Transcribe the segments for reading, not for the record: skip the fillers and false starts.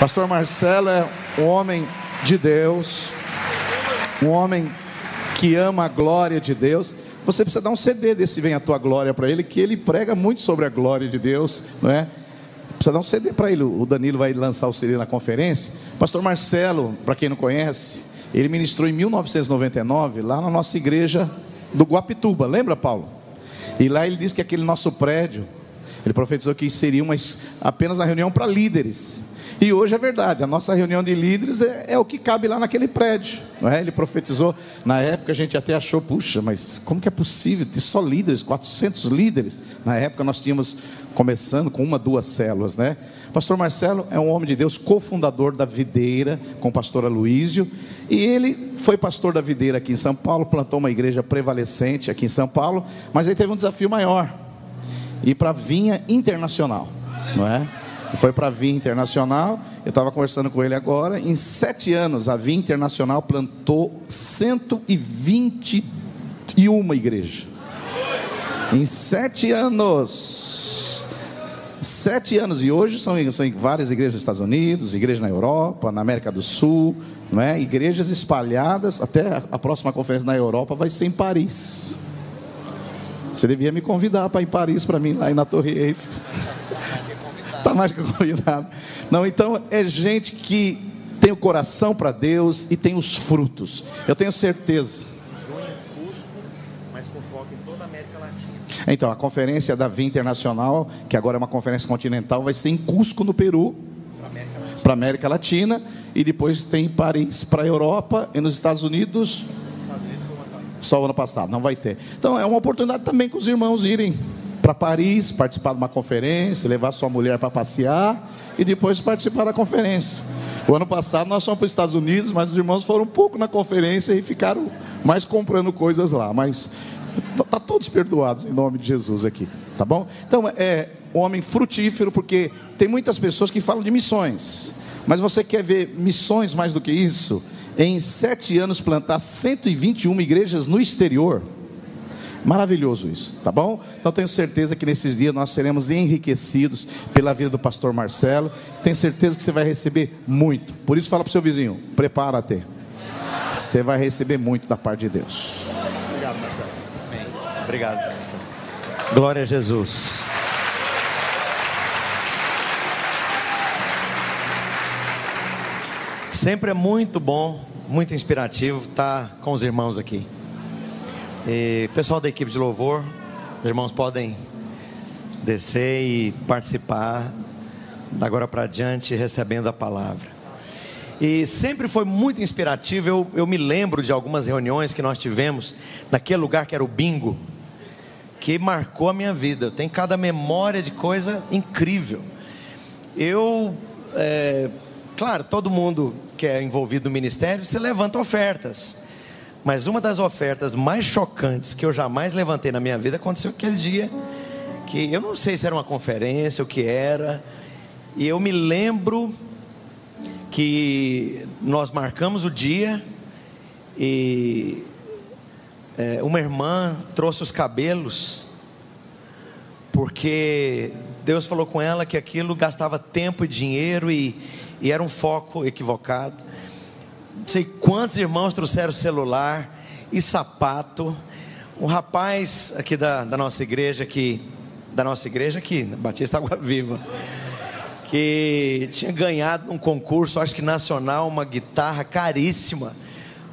Pastor Marcelo é um homem de Deus, um homem que ama a glória de Deus. Você precisa dar um CD desse Vem a Tua Glória para ele, que ele prega muito sobre a glória de Deus, não é? Precisa dar um CD para ele. O Danilo vai lançar o CD na conferência. Pastor Marcelo, para quem não conhece, ele ministrou em 1999 lá na nossa igreja do Guapituba, lembra, Paulo? E lá ele disse que aquele nosso prédio, ele profetizou que seria apenas uma reunião para líderes. E hoje é verdade, a nossa reunião de líderes é o que cabe lá naquele prédio, não é? Ele profetizou, na época a gente até achou, puxa, mas como que é possível ter só líderes, 400 líderes? Na época nós tínhamos, começando com 1, 2 células, né? Pastor Marcelo é um homem de Deus, cofundador da Videira, com o pastor Aloísio. E ele foi pastor da Videira aqui em São Paulo, plantou uma igreja prevalecente aqui em São Paulo. Mas ele teve um desafio maior, ir para a Vinha Internacional, não é? Foi para a Vinha Internacional. Eu estava conversando com ele agora. Em 7 anos a Vinha Internacional plantou 121 igrejas. Em 7 anos. 7 anos. E hoje são várias igrejas nos Estados Unidos, igrejas na Europa, na América do Sul, não é? Igrejas espalhadas. Até a próxima conferência na Europa vai ser em Paris. Você devia me convidar para ir em Paris para mim, lá na Torre Eiffel. Está mais que convidado. Não, então é gente que tem o coração para Deus e tem os frutos. Eu tenho certeza. Junho, Cusco, mas com foco em toda a América Latina. Então, a conferência da Vinha Internacional, que agora é uma conferência continental, vai ser em Cusco, no Peru, para a América Latina. E depois tem em Paris, para a Europa, e nos Estados Unidos. Só o ano passado, não vai ter. Então é uma oportunidade também com os irmãos irem para Paris, participar de uma conferência, levar sua mulher para passear e depois participar da conferência. O ano passado nós fomos para os Estados Unidos, mas os irmãos foram um pouco na conferência e ficaram mais comprando coisas lá. Mas está todos perdoados em nome de Jesus aqui, tá bom? Então é um homem frutífero, porque tem muitas pessoas que falam de missões, mas você quer ver missões mais do que isso? Em 7 anos plantar 121 igrejas no exterior. Maravilhoso isso, tá bom? Então tenho certeza que nesses dias nós seremos enriquecidos pela vida do pastor Marcelo. Tenho certeza que você vai receber muito. Por isso fala para o seu vizinho, prepara-te. Você vai receber muito da parte de Deus. Obrigado, Marcelo. Amém. Obrigado, pastor. Glória a Jesus. Sempre é muito bom, muito inspirativo estar com os irmãos aqui. E pessoal da equipe de louvor, os irmãos podem descer e participar da agora para diante, recebendo a palavra. E sempre foi muito inspirativo. Eu me lembro de algumas reuniões que nós tivemos naquele lugar que era o bingo, que marcou a minha vida. Eu tenho cada memória de coisa incrível. Claro, todo mundo que é envolvido no ministério, você levanta ofertas. Mas uma das ofertas mais chocantes que eu jamais levantei na minha vida aconteceu aquele dia, que eu não sei se era uma conferência, o que era. E eu me lembro que nós marcamos o dia e uma irmã trouxe os cabelos, porque Deus falou com ela que aquilo gastava tempo e dinheiro e era um foco equivocado. Não sei quantos irmãos trouxeram celular e sapato. Um rapaz aqui da nossa igreja aqui, Batista Água Viva, que tinha ganhado um concurso, acho que nacional, uma guitarra caríssima,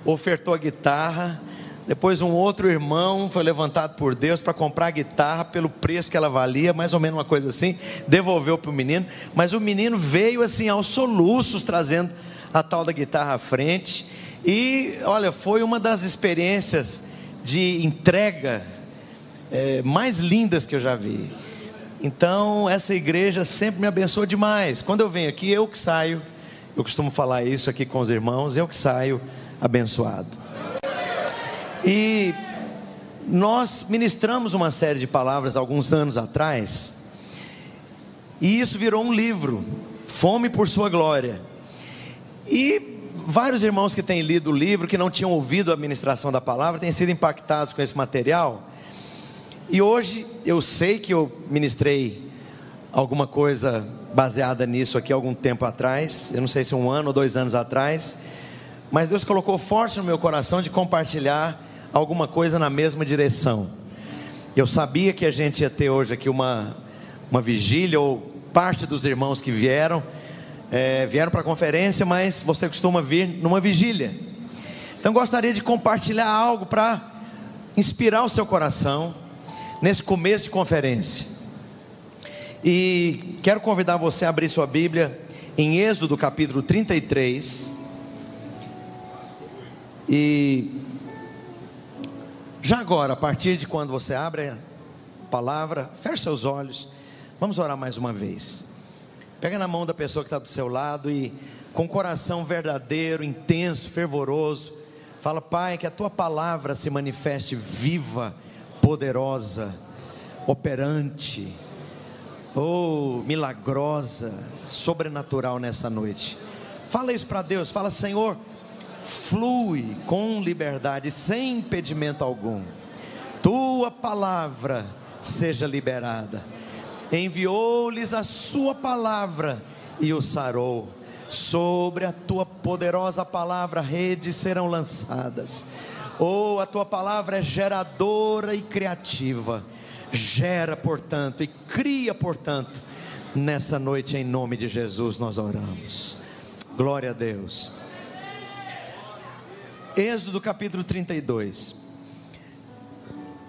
ofertou a guitarra. Depois um outro irmão foi levantado por Deus para comprar a guitarra pelo preço que ela valia, mais ou menos uma coisa assim, devolveu para o menino. Mas o menino veio assim aos soluços, trazendo a tal da guitarra à frente. E olha, foi uma das experiências de entrega mais lindas que eu já vi. Então essa igreja sempre me abençoou demais. Quando eu venho aqui, eu que saio, eu costumo falar isso aqui com os irmãos, eu que saio abençoado. E nós ministramos uma série de palavras alguns anos atrás, e isso virou um livro, Fome por Sua Glória. E vários irmãos que têm lido o livro, que não tinham ouvido a ministração da palavra, têm sido impactados com esse material. E hoje eu sei que eu ministrei alguma coisa baseada nisso aqui algum tempo atrás, eu não sei se 1 ano ou 2 anos atrás, mas Deus colocou forte no meu coração de compartilhar alguma coisa na mesma direção. Eu sabia que a gente ia ter hoje aqui uma vigília, ou parte dos irmãos que vieram para a conferência, mas você costuma vir numa vigília. Então gostaria de compartilhar algo para inspirar o seu coração nesse começo de conferência. E quero convidar você a abrir sua Bíblia em Êxodo capítulo 33. E já agora, a partir de quando você abre a palavra, feche seus olhos, vamos orar mais uma vez. Pega na mão da pessoa que está do seu lado e com coração verdadeiro, intenso, fervoroso, fala: Pai, que a Tua palavra se manifeste viva, poderosa, operante, milagrosa, sobrenatural nessa noite. Fala isso para Deus, fala: Senhor, flui com liberdade, sem impedimento algum. Tua palavra seja liberada. Enviou-lhes a sua palavra e os sarou. Sobre a tua poderosa palavra redes serão lançadas. A tua palavra é geradora e criativa. Gera, portanto, e cria, portanto, nessa noite, em nome de Jesus nós oramos. Glória a Deus. Êxodo capítulo 32.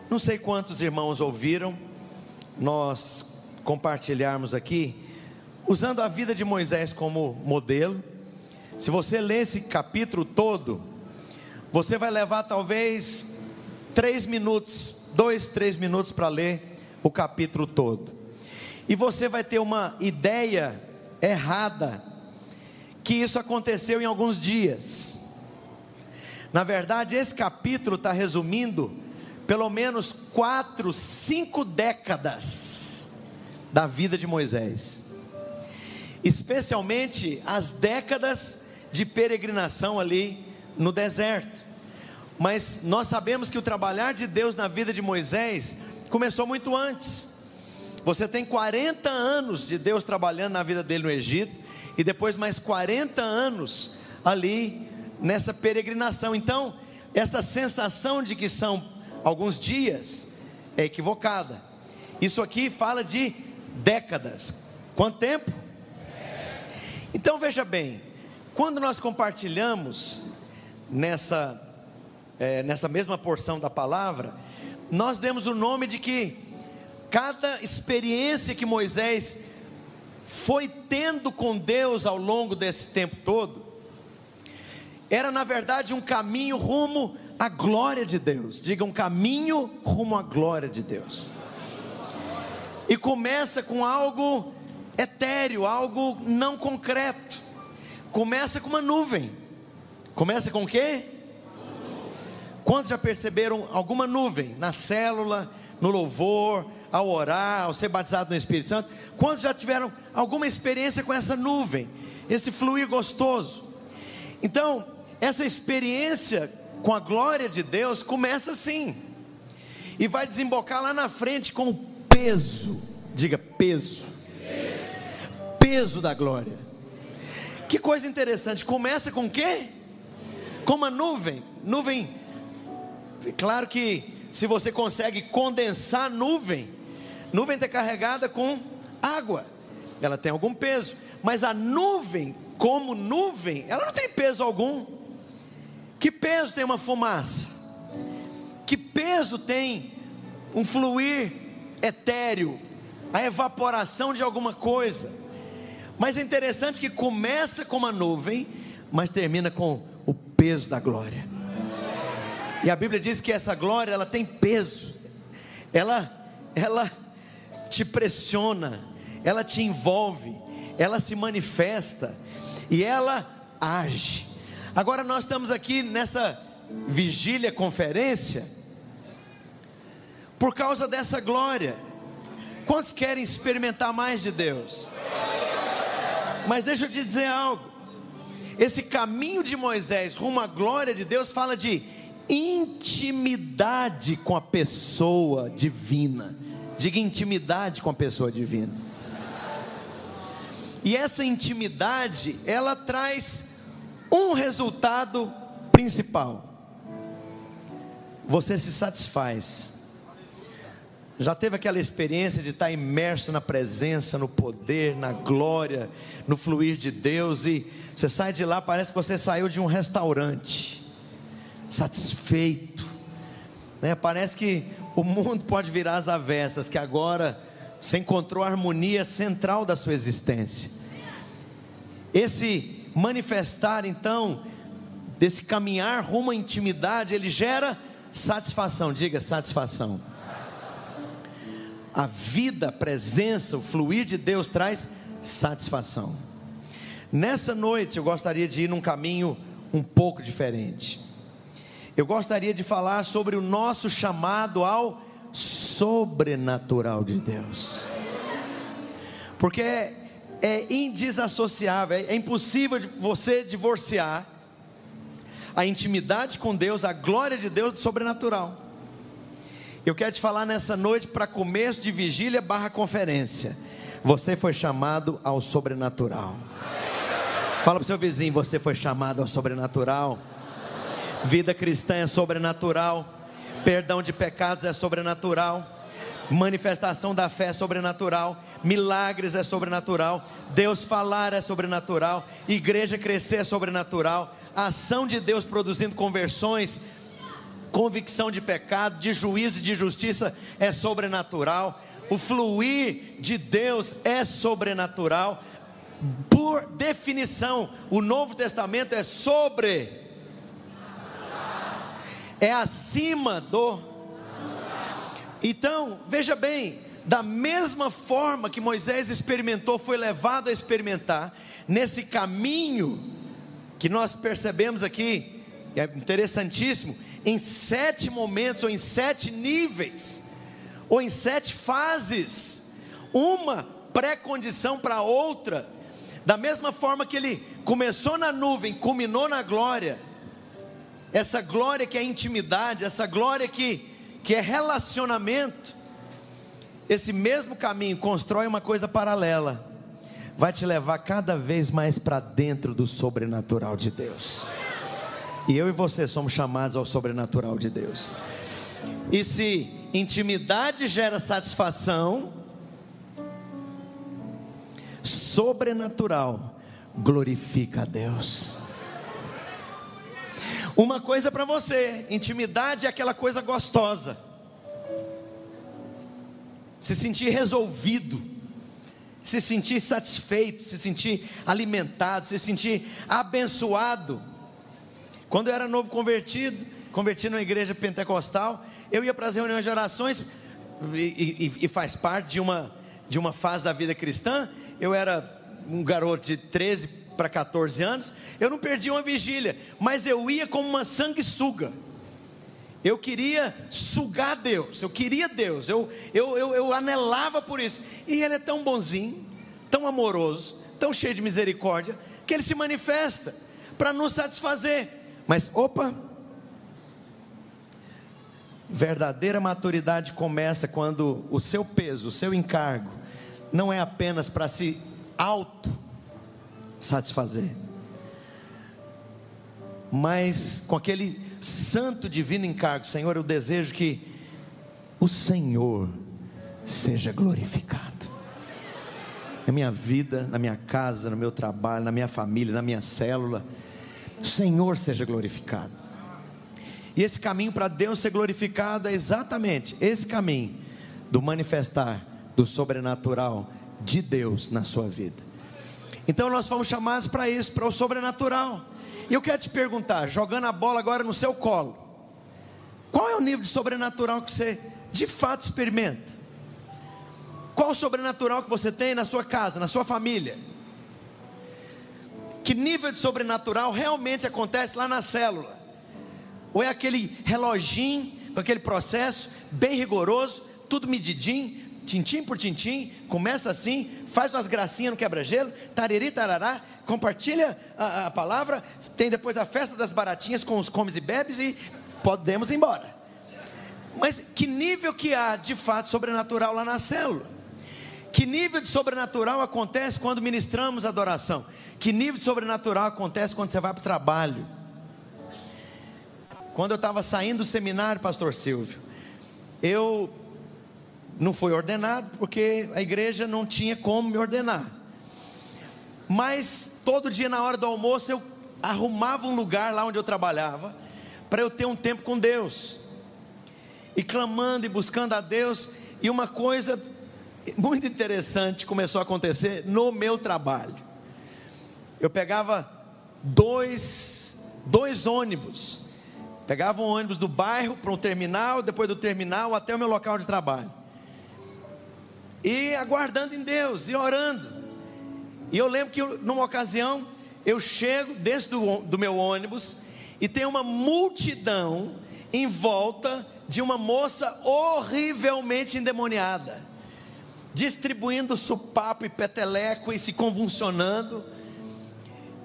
Não sei quantos irmãos ouviram nós compartilharmos aqui, usando a vida de Moisés como modelo. Se você ler esse capítulo todo, você vai levar talvez 3 minutos, 2-3 minutos para ler o capítulo todo, e você vai ter uma ideia errada, que isso aconteceu em alguns dias. Na verdade, esse capítulo está resumindo pelo menos 4-5 décadas da vida de Moisés, especialmente as décadas de peregrinação ali no deserto. Mas nós sabemos que o trabalhar de Deus na vida de Moisés começou muito antes. Você tem 40 anos de Deus trabalhando na vida dele no Egito, e depois mais 40 anos ali nessa peregrinação. Então essa sensação de que são alguns dias é equivocada. Isso aqui fala de décadas. Quanto tempo? Então veja bem, quando nós compartilhamos nessa mesma porção da palavra, nós demos o nome de que cada experiência que Moisés foi tendo com Deus ao longo desse tempo todo, era na verdade um caminho rumo à glória de Deus. Diga: um caminho rumo à glória de Deus. E começa com algo etéreo, algo não concreto. Começa com uma nuvem. Começa com o quê? Quantos já perceberam alguma nuvem na célula, no louvor, ao orar, ao ser batizado no Espírito Santo? Quantos já tiveram alguma experiência com essa nuvem, esse fluir gostoso? Então, essa experiência com a glória de Deus começa assim, e vai desembocar lá na frente com o peso. Diga: peso. Peso da glória. Que coisa interessante. Começa com o quê? Com uma nuvem. Nuvem, claro que se você consegue condensar nuvem está carregada com água, ela tem algum peso. Mas a nuvem, como nuvem, ela não tem peso algum. Que peso tem uma fumaça? Que peso tem um fluir etéreo, a evaporação de alguma coisa? Mas é interessante que começa com uma nuvem, mas termina com o peso da glória. E a Bíblia diz que essa glória, ela tem peso. Ela te pressiona, ela te envolve, ela se manifesta e ela age. Agora nós estamos aqui nessa vigília, conferência, por causa dessa glória. Quantos querem experimentar mais de Deus? Mas deixa eu te dizer algo. Esse caminho de Moisés rumo à glória de Deus fala de intimidade com a pessoa divina. Diga: intimidade com a pessoa divina. E essa intimidade, ela traz um resultado principal: você se satisfaz. Já teve aquela experiência de estar imerso na presença, no poder, na glória, no fluir de Deus, e você sai de lá, parece que você saiu de um restaurante, satisfeito, né? Parece que o mundo pode virar as avessas, que agora você encontrou a harmonia central da sua existência. Esse manifestar, então, desse caminhar rumo à intimidade, ele gera satisfação. Diga: satisfação. A vida, a presença, o fluir de Deus traz satisfação. Nessa noite eu gostaria de ir num caminho um pouco diferente. Eu gostaria de falar sobre o nosso chamado ao sobrenatural de Deus, porque é indesassociável, é impossível você divorciar a intimidade com Deus, a glória de Deus, do sobrenatural. Eu quero te falar nessa noite, para começo de vigília / conferência, você foi chamado ao sobrenatural. Fala para o seu vizinho: você foi chamado ao sobrenatural. Vida cristã é sobrenatural, perdão de pecados é sobrenatural, manifestação da fé é sobrenatural, milagres é sobrenatural, Deus falar é sobrenatural, igreja crescer é sobrenatural, a ação de Deus produzindo conversões, convicção de pecado, de juízo e de justiça é sobrenatural. O fluir de Deus é sobrenatural. Por definição, o Novo Testamento é é acima do. Então, veja bem, da mesma forma que Moisés experimentou, foi levado a experimentar, nesse caminho que nós percebemos aqui, é interessantíssimo, em 7 momentos, ou em 7 níveis, ou em 7 fases, uma pré-condição para outra. Da mesma forma que ele começou na nuvem, culminou na glória, essa glória que é intimidade, essa glória que é relacionamento, esse mesmo caminho constrói uma coisa paralela, vai te levar cada vez mais para dentro do sobrenatural de Deus. E eu e você somos chamados ao sobrenatural de Deus. E se intimidade gera satisfação, sobrenatural glorifica a Deus. Uma coisa para você: intimidade é aquela coisa gostosa, se sentir resolvido, se sentir satisfeito, se sentir alimentado, se sentir abençoado. Quando eu era novo converti numa igreja pentecostal, eu ia para as reuniões de orações, e faz parte de uma fase da vida cristã. Eu era um garoto de 13 para 14 anos, eu não perdi uma vigília, mas eu ia como uma sanguessuga. Eu queria sugar Deus, eu queria Deus, eu anelava por isso. E Ele é tão bonzinho, tão amoroso, tão cheio de misericórdia, que Ele se manifesta para nos satisfazer. Mas verdadeira maturidade começa quando o seu peso, o seu encargo, não é apenas para se satisfazer, mas com aquele santo divino encargo: Senhor, eu desejo que o Senhor seja glorificado na minha vida, na minha casa, no meu trabalho, na minha família, na minha célula. O Senhor seja glorificado. E esse caminho para Deus ser glorificado é exatamente esse caminho do manifestar do sobrenatural de Deus na sua vida. Então nós fomos chamados para isso, para o sobrenatural. E eu quero te perguntar, jogando a bola agora no seu colo, qual é o nível de sobrenatural que você de fato experimenta? Qual o sobrenatural que você tem na sua casa, na sua família? Que nível de sobrenatural realmente acontece lá na célula? Ou é aquele reloginho, com aquele processo bem rigoroso, tudo medidinho, tintim por tintim, começa assim, faz umas gracinhas no quebra-gelo, tariri, tarará, compartilha a palavra, tem depois a festa das baratinhas com os comes e bebes e podemos ir embora. Mas que nível que há de fato sobrenatural lá na célula? Que nível de sobrenatural acontece quando ministramos adoração? Que nível de sobrenatural acontece quando você vai para o trabalho? Quando eu estava saindo do seminário, pastor Silvio, eu não fui ordenado, porque a igreja não tinha como me ordenar. Mas todo dia na hora do almoço eu arrumava um lugar lá onde eu trabalhava, para eu ter um tempo com Deus, e clamando e buscando a Deus. E uma coisa muito interessante começou a acontecer no meu trabalho. Eu pegava dois ônibus. Pegava um ônibus do bairro para um terminal, depois do terminal até o meu local de trabalho. E aguardando em Deus, e orando. E eu lembro que numa ocasião, eu chego dentro do meu ônibus, e tem uma multidão em volta de uma moça horrivelmente endemoniada, distribuindo supapo e peteleco e se convulsionando.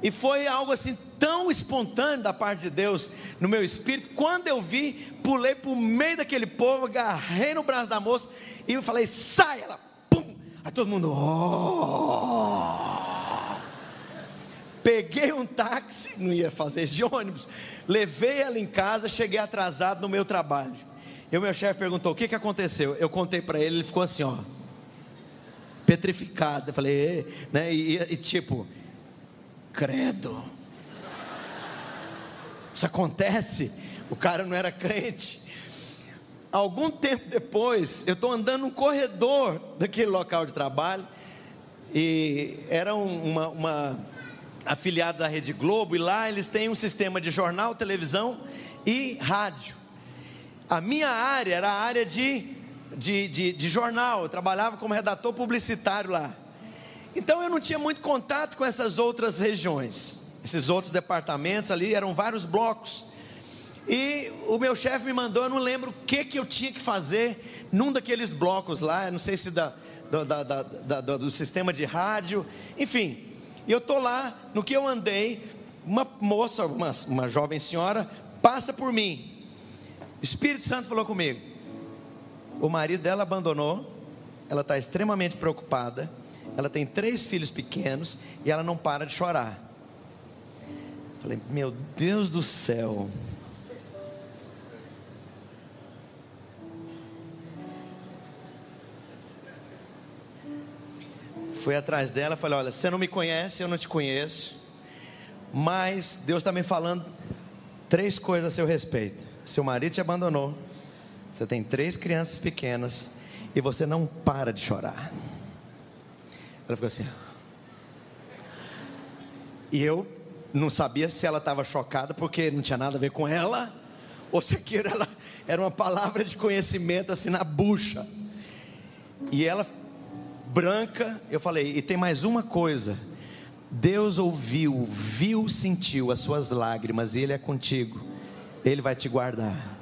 E foi algo assim tão espontâneo da parte de Deus no meu espírito. Quando eu vi, pulei para o meio daquele povo, agarrei no braço da moça e eu falei: sai! Ela, pum! Aí todo mundo, oh! Peguei um táxi, não ia fazer isso de ônibus, levei ela em casa, cheguei atrasado no meu trabalho. E o meu chefe perguntou: o que aconteceu? Eu contei para ele, ele ficou assim, ó, petrificado. Eu falei, né? E tipo, credo, isso acontece? O cara não era crente. Algum tempo depois, eu estou andando num corredor daquele local de trabalho, e era uma afiliada da Rede Globo, e lá eles têm um sistema de jornal, televisão e rádio. A minha área era a área de jornal. Eu trabalhava como redator publicitário lá. Então eu não tinha muito contato com essas outras regiões, esses outros departamentos ali, eram vários blocos. E o meu chefe me mandou, eu não lembro o que eu tinha que fazer num daqueles blocos lá, não sei se do sistema de rádio, enfim. E eu estou lá, no que eu andei, uma moça, uma jovem senhora, passa por mim. O Espírito Santo falou comigo: o marido dela abandonou, ela está extremamente preocupada, ela tem 3 filhos pequenos, e ela não para de chorar. Falei, meu Deus do céu. Fui atrás dela, falei, olha, você não me conhece, eu não te conheço, mas Deus está me falando 3 coisas a seu respeito. Seu marido te abandonou, você tem 3 crianças pequenas, e você não para de chorar. Ela ficou assim, e eu não sabia se ela estava chocada porque não tinha nada a ver com ela, ou se aquilo era uma palavra de conhecimento assim na bucha. E ela branca, eu falei, e tem mais uma coisa: Deus ouviu, viu, sentiu as suas lágrimas, e Ele é contigo, Ele vai te guardar.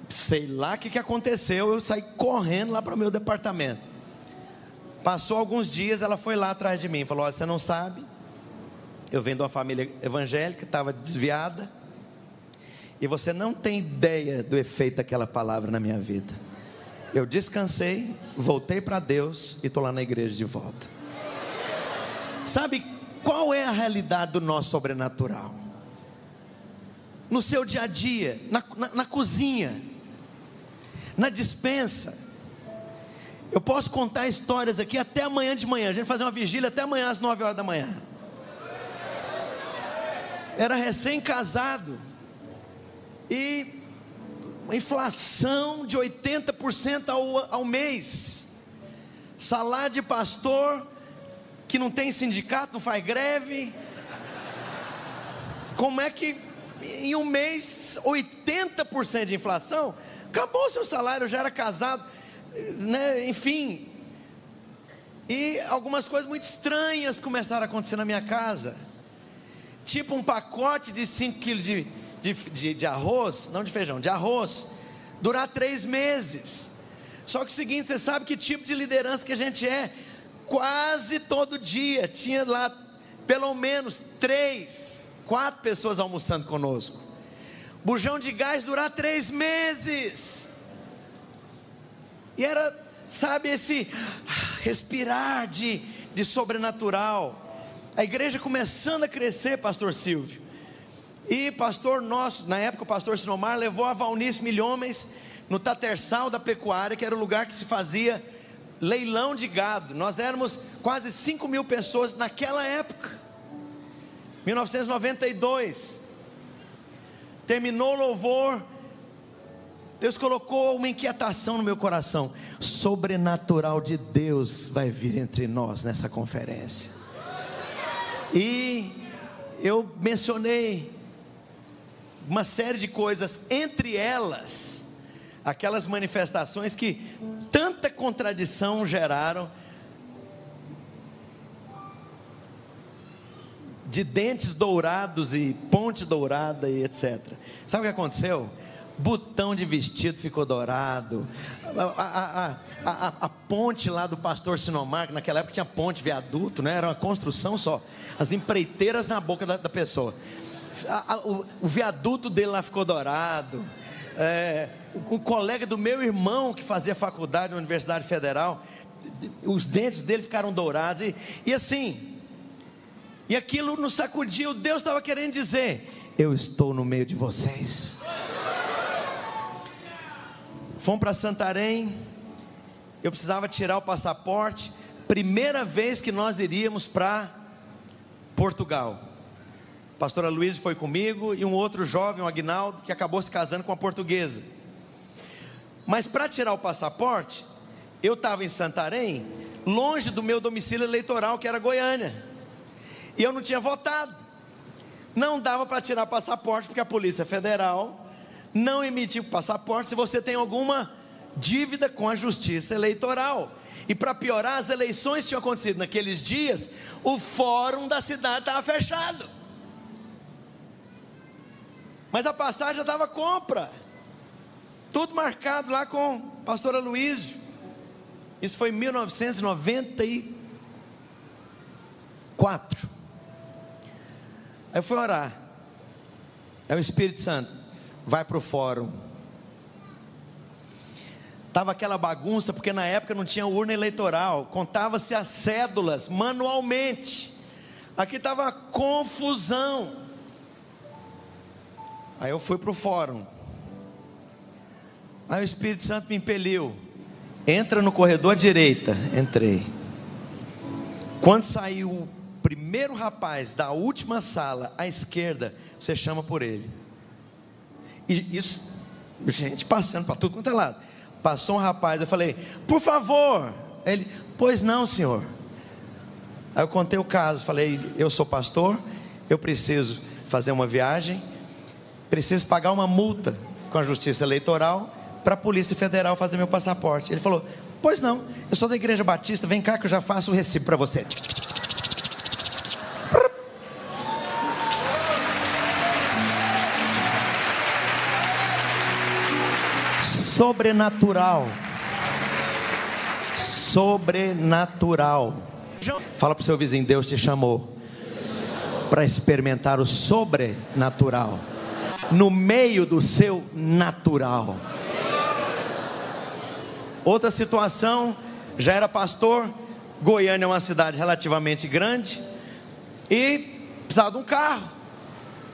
Sei lá o que aconteceu, eu saí correndo lá para o meu departamento. Passou alguns dias, ela foi lá atrás de mim e falou, olha, você não sabe, eu venho de uma família evangélica, estava desviada, e você não tem ideia do efeito daquela palavra na minha vida. Eu descansei, voltei para Deus e estou lá na igreja de volta. Sabe qual é a realidade do nosso sobrenatural? No seu dia a dia, na cozinha, na despensa. Eu posso contar histórias aqui até amanhã de manhã. A gente fazer uma vigília até amanhã às 9 horas da manhã. Era recém-casado, e uma inflação de 80% ao mês, salário de pastor que não tem sindicato, não faz greve. Como é que em um mês 80% de inflação? Acabou o seu salário, eu já era casado, né? Enfim, e algumas coisas muito estranhas começaram a acontecer na minha casa, tipo um pacote de 5 quilos de arroz, não de feijão, de arroz, durar 3 meses. Só que o seguinte, você sabe que tipo de liderança que a gente é? Quase todo dia tinha lá pelo menos 3, 4 pessoas almoçando conosco. Bujão de gás durar 3 meses. E era sabe, esse respirar de sobrenatural. A igreja começando a crescer, pastor Silvio. E pastor nosso, na época o pastor Sinomar, levou a Valnice Milhomens no Tatersal da Pecuária, que era o lugar que se fazia leilão de gado. Nós éramos quase 5.000 pessoas naquela época. 1992. Terminou o louvor. Deus colocou uma inquietação no meu coração. Sobrenatural de Deus vai vir entre nós nessa conferência. E eu mencionei uma série de coisas, entre elas aquelas manifestações que tanta contradição geraram, de dentes dourados e ponte dourada e etc. Sabe o que aconteceu? Botão de vestido ficou dourado, a ponte lá do pastor Sinomar, que naquela época tinha ponte, viaduto, né? Era uma construção só, as empreiteiras na boca da pessoa. O viaduto dele lá ficou dourado. Um colega do meu irmão que fazia faculdade na Universidade Federal, os dentes dele ficaram dourados e assim, e aquilo nos sacudiu. Deus estava querendo dizer: eu estou no meio de vocês. Fomos para Santarém. Eu precisava tirar o passaporte. Primeira vez que nós iríamos para Portugal. A pastora Luiz foi comigo e um outro jovem, o Aguinaldo, que acabou se casando com uma portuguesa. Mas para tirar o passaporte, eu estava em Santarém, longe do meu domicílio eleitoral, que era Goiânia, e eu não tinha votado. Não dava para tirar passaporte, porque a Polícia Federal não emitiu passaporte se você tem alguma dívida com a Justiça Eleitoral. E para piorar, as eleições tinham acontecido naqueles dias, o fórum da cidade estava fechado, mas a passagem já estava compra, tudo marcado lá com a pastora Luísio. Isso foi em 1994. Aí eu fui orar. Aí o Espírito Santo: vai para o fórum. Estava aquela bagunça, porque na época não tinha urna eleitoral, contava-se as cédulas manualmente. Aqui estava uma confusão. Aí eu fui para o fórum. Aí o Espírito Santo me impeliu: entra no corredor à direita. Entrei. Quando saiu o primeiro rapaz da última sala à esquerda, você chama por ele. E isso, gente passando para tudo quanto é lado. Passou um rapaz, eu falei: por favor. Ele: pois não, senhor. Aí eu contei o caso, falei: eu sou pastor, eu preciso fazer uma viagem, preciso pagar uma multa com a Justiça Eleitoral para a Polícia Federal fazer meu passaporte. Ele falou: pois não, eu sou da Igreja Batista, vem cá que eu já faço o recibo para você. Sobrenatural. Sobrenatural. Fala para o seu vizinho: Deus te chamou para experimentar o sobrenatural no meio do seu natural. Outra situação, já era pastor. Goiânia é uma cidade relativamente grande e precisava de um carro.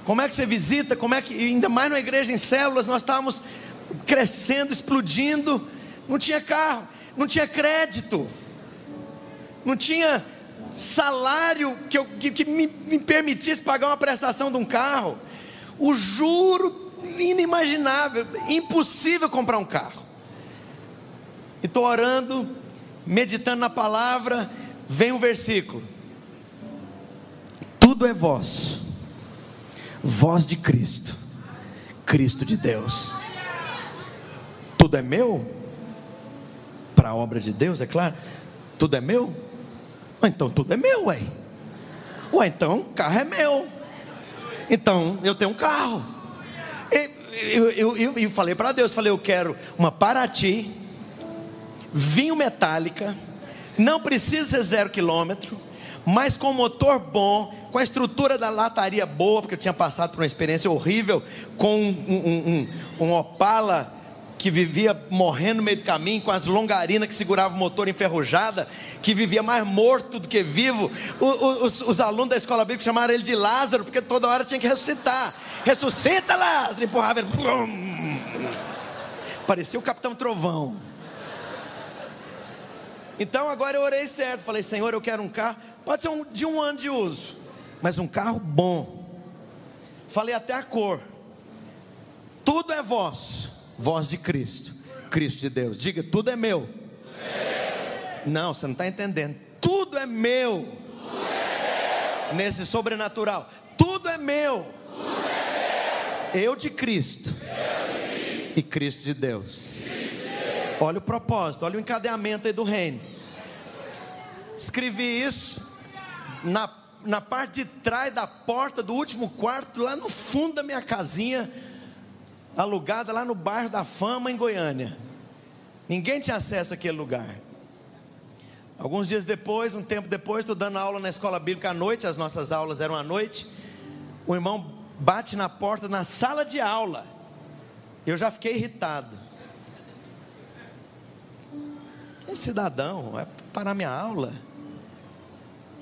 Como é que você visita? Como é que, ainda mais numa igreja em células, nós estávamos crescendo, explodindo. Não tinha carro, não tinha crédito, não tinha salário que me permitisse pagar uma prestação de um carro. O juro inimaginável, impossível comprar um carro. E estou orando, meditando na palavra. Vem um versículo: tudo é vosso, voz de Cristo, Cristo de Deus. Tudo é meu, para a obra de Deus, é claro. Tudo é meu? Então tudo é meu, ué. Então o carro é meu. Então eu tenho um carro. Eu falei para Deus, falei: eu quero uma Paraty, vinho Metallica, não precisa ser 0 quilômetro, mas com motor bom, com a estrutura da lataria boa, porque eu tinha passado por uma experiência horrível com um Opala que vivia morrendo no meio do caminho, com as longarinas que seguravam o motor enferrujada, que vivia mais morto do que vivo. Os alunos da escola bíblica chamaram ele de Lázaro, porque toda hora tinha que ressuscitar. Ressuscita, Lázaro! Empurrava ele. Parecia o Capitão Trovão. Então agora eu orei certo. Falei, Senhor, eu quero um carro. Pode ser de 1 ano de uso, mas um carro bom. Falei até a cor. Tudo é vosso. Voz de Cristo, Cristo de Deus. Diga, tudo é meu. Não, você não está entendendo. Tudo é meu. Nesse sobrenatural. Tudo é meu. Eu de Cristo. E Cristo de Deus. Olha o propósito, olha o encadeamento aí do reino. Escrevi isso na parte de trás da porta do último quarto, lá no fundo da minha casinha, alugada lá no bairro da Fama, em Goiânia. Ninguém tinha acesso àquele lugar. Alguns dias depois, um tempo depois, estou dando aula na escola bíblica à noite. As nossas aulas eram à noite. O irmão bate na porta na sala de aula. Eu já fiquei irritado. Que cidadão, vai parar minha aula?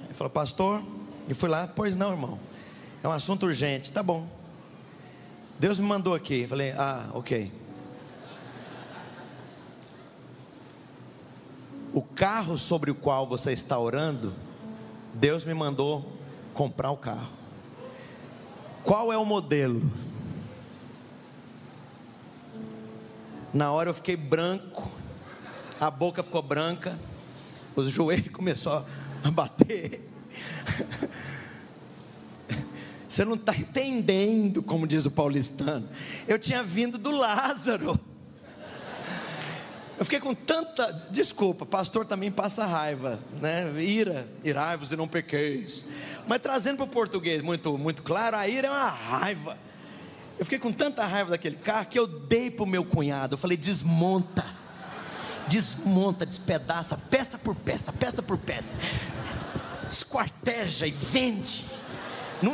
Ele falou, pastor. Eu fui lá, pois não, irmão, é um assunto urgente. Tá bom, Deus me mandou aqui. Eu falei, ok. O carro sobre o qual você está orando, Deus me mandou comprar o carro. Qual é o modelo? Na hora eu fiquei branco, a boca ficou branca, os joelhos começaram a bater. Você não está entendendo, como diz o paulistano. Eu tinha vindo do Lázaro. Eu fiquei com tanta... Desculpa, pastor também passa raiva, né? Irai-vos e não pequeis. Mas trazendo para o português muito claro, a ira é uma raiva. Eu fiquei com tanta raiva daquele carro que eu dei para o meu cunhado. Eu falei, desmonta, despedaça, peça por peça, esquarteja e vende.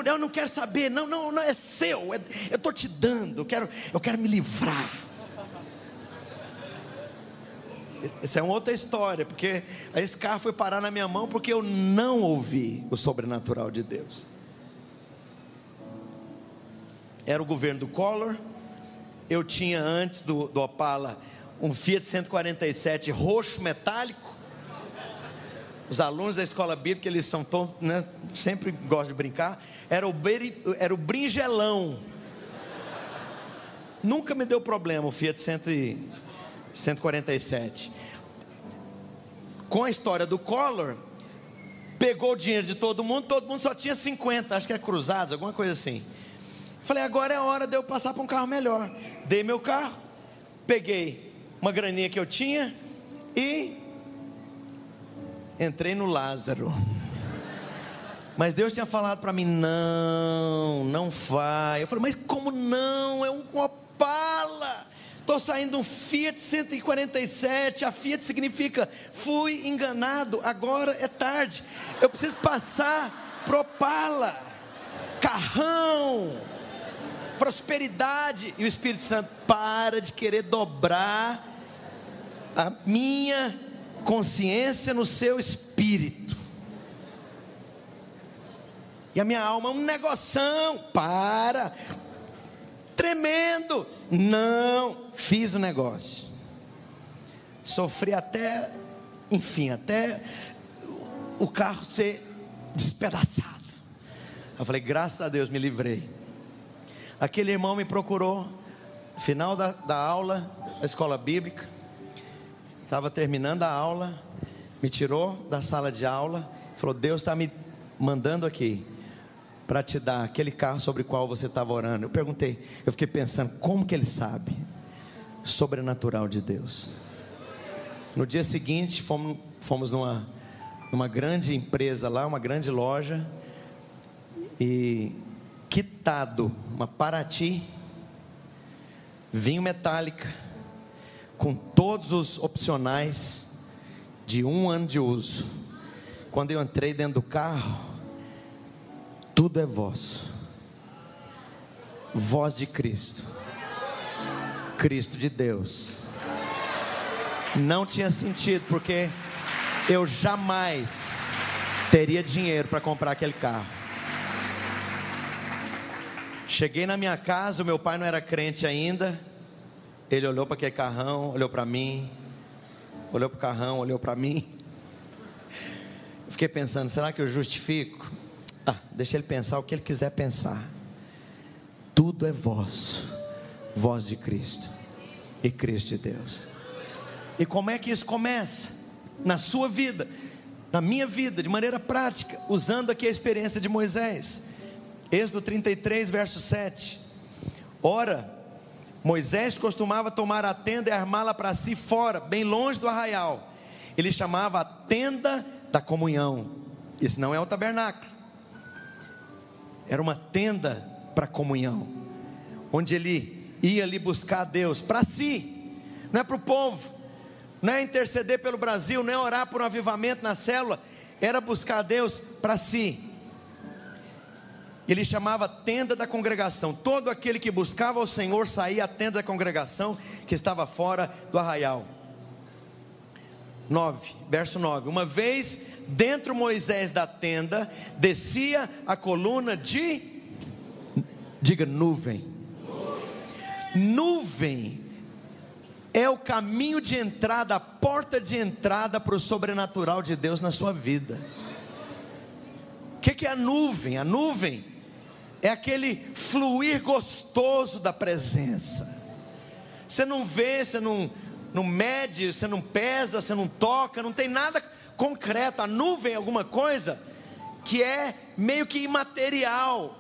Eu não quero saber, não é seu, eu estou te dando, eu quero me livrar. Essa é uma outra história, porque esse carro foi parar na minha mão porque eu não ouvi o sobrenatural de Deus. Era o governo do Collor. Eu tinha antes do Opala um Fiat 147 roxo metálico. Os alunos da escola bíblica, eles são tão, né, sempre gostam de brincar. Era o brinjelão. Nunca me deu problema o Fiat 147. Com a história do Collor, pegou o dinheiro de todo mundo só tinha 50, acho que é cruzados, alguma coisa assim. Falei, agora é a hora de eu passar para um carro melhor. Dei meu carro, peguei uma graninha que eu tinha e entrei no Lázaro. Mas Deus tinha falado para mim, não vai. Eu falei, mas como não? É um Opala. Estou saindo de um Fiat 147. A Fiat significa, fui enganado, agora é tarde. Eu preciso passar pro Opala. Carrão, prosperidade. E o Espírito Santo, para de querer dobrar a minha consciência no seu espírito. E a minha alma, um negoção, tremendo. Não, fiz o negócio. Sofri até o carro ser despedaçado. Eu falei, graças a Deus me livrei. Aquele irmão me procurou, final da aula da escola bíblica. Estava terminando a aula, me tirou da sala de aula, falou, Deus está me mandando aqui para te dar aquele carro sobre o qual você estava orando. Eu fiquei pensando, como que ele sabe? Sobrenatural de Deus. No dia seguinte, fomos numa grande empresa lá, uma grande loja, e quitado uma Paraty, vinho metálica, com todos os opcionais de 1 ano de uso. Quando eu entrei dentro do carro, tudo é vosso. Voz de Cristo. Cristo de Deus. Não tinha sentido, porque eu jamais teria dinheiro para comprar aquele carro. Cheguei na minha casa, o meu pai não era crente ainda. Ele olhou para aquele carrão, olhou para mim, olhou para o carrão, olhou para mim. Eu fiquei pensando, será que eu justifico? Deixa ele pensar o que ele quiser pensar. Tudo é vosso, voz de Cristo e Cristo de Deus. E como é que isso começa? Na sua vida, na minha vida, de maneira prática, usando aqui a experiência de Moisés. Êxodo 33, verso 7. Ora, Moisés costumava tomar a tenda e armá-la para si fora, bem longe do arraial. Ele chamava a tenda da comunhão. Isso não é o tabernáculo. Era uma tenda para comunhão, onde ele ia ali buscar a Deus para si, não é para o povo, não é interceder pelo Brasil, não é orar por um avivamento na célula, era buscar a Deus para si. Ele chamava a tenda da congregação. Todo aquele que buscava o Senhor saía à tenda da congregação que estava fora do arraial. 9, verso 9. Uma vez dentro Moisés da tenda, descia a coluna diga nuvem. Nuvem é o caminho de entrada, a porta de entrada para o sobrenatural de Deus na sua vida. O que é a nuvem? A nuvem é aquele fluir gostoso da presença. Você não vê, você não mede, você não pesa, você não toca, não tem nada concreto. A nuvem é alguma coisa que é meio que imaterial,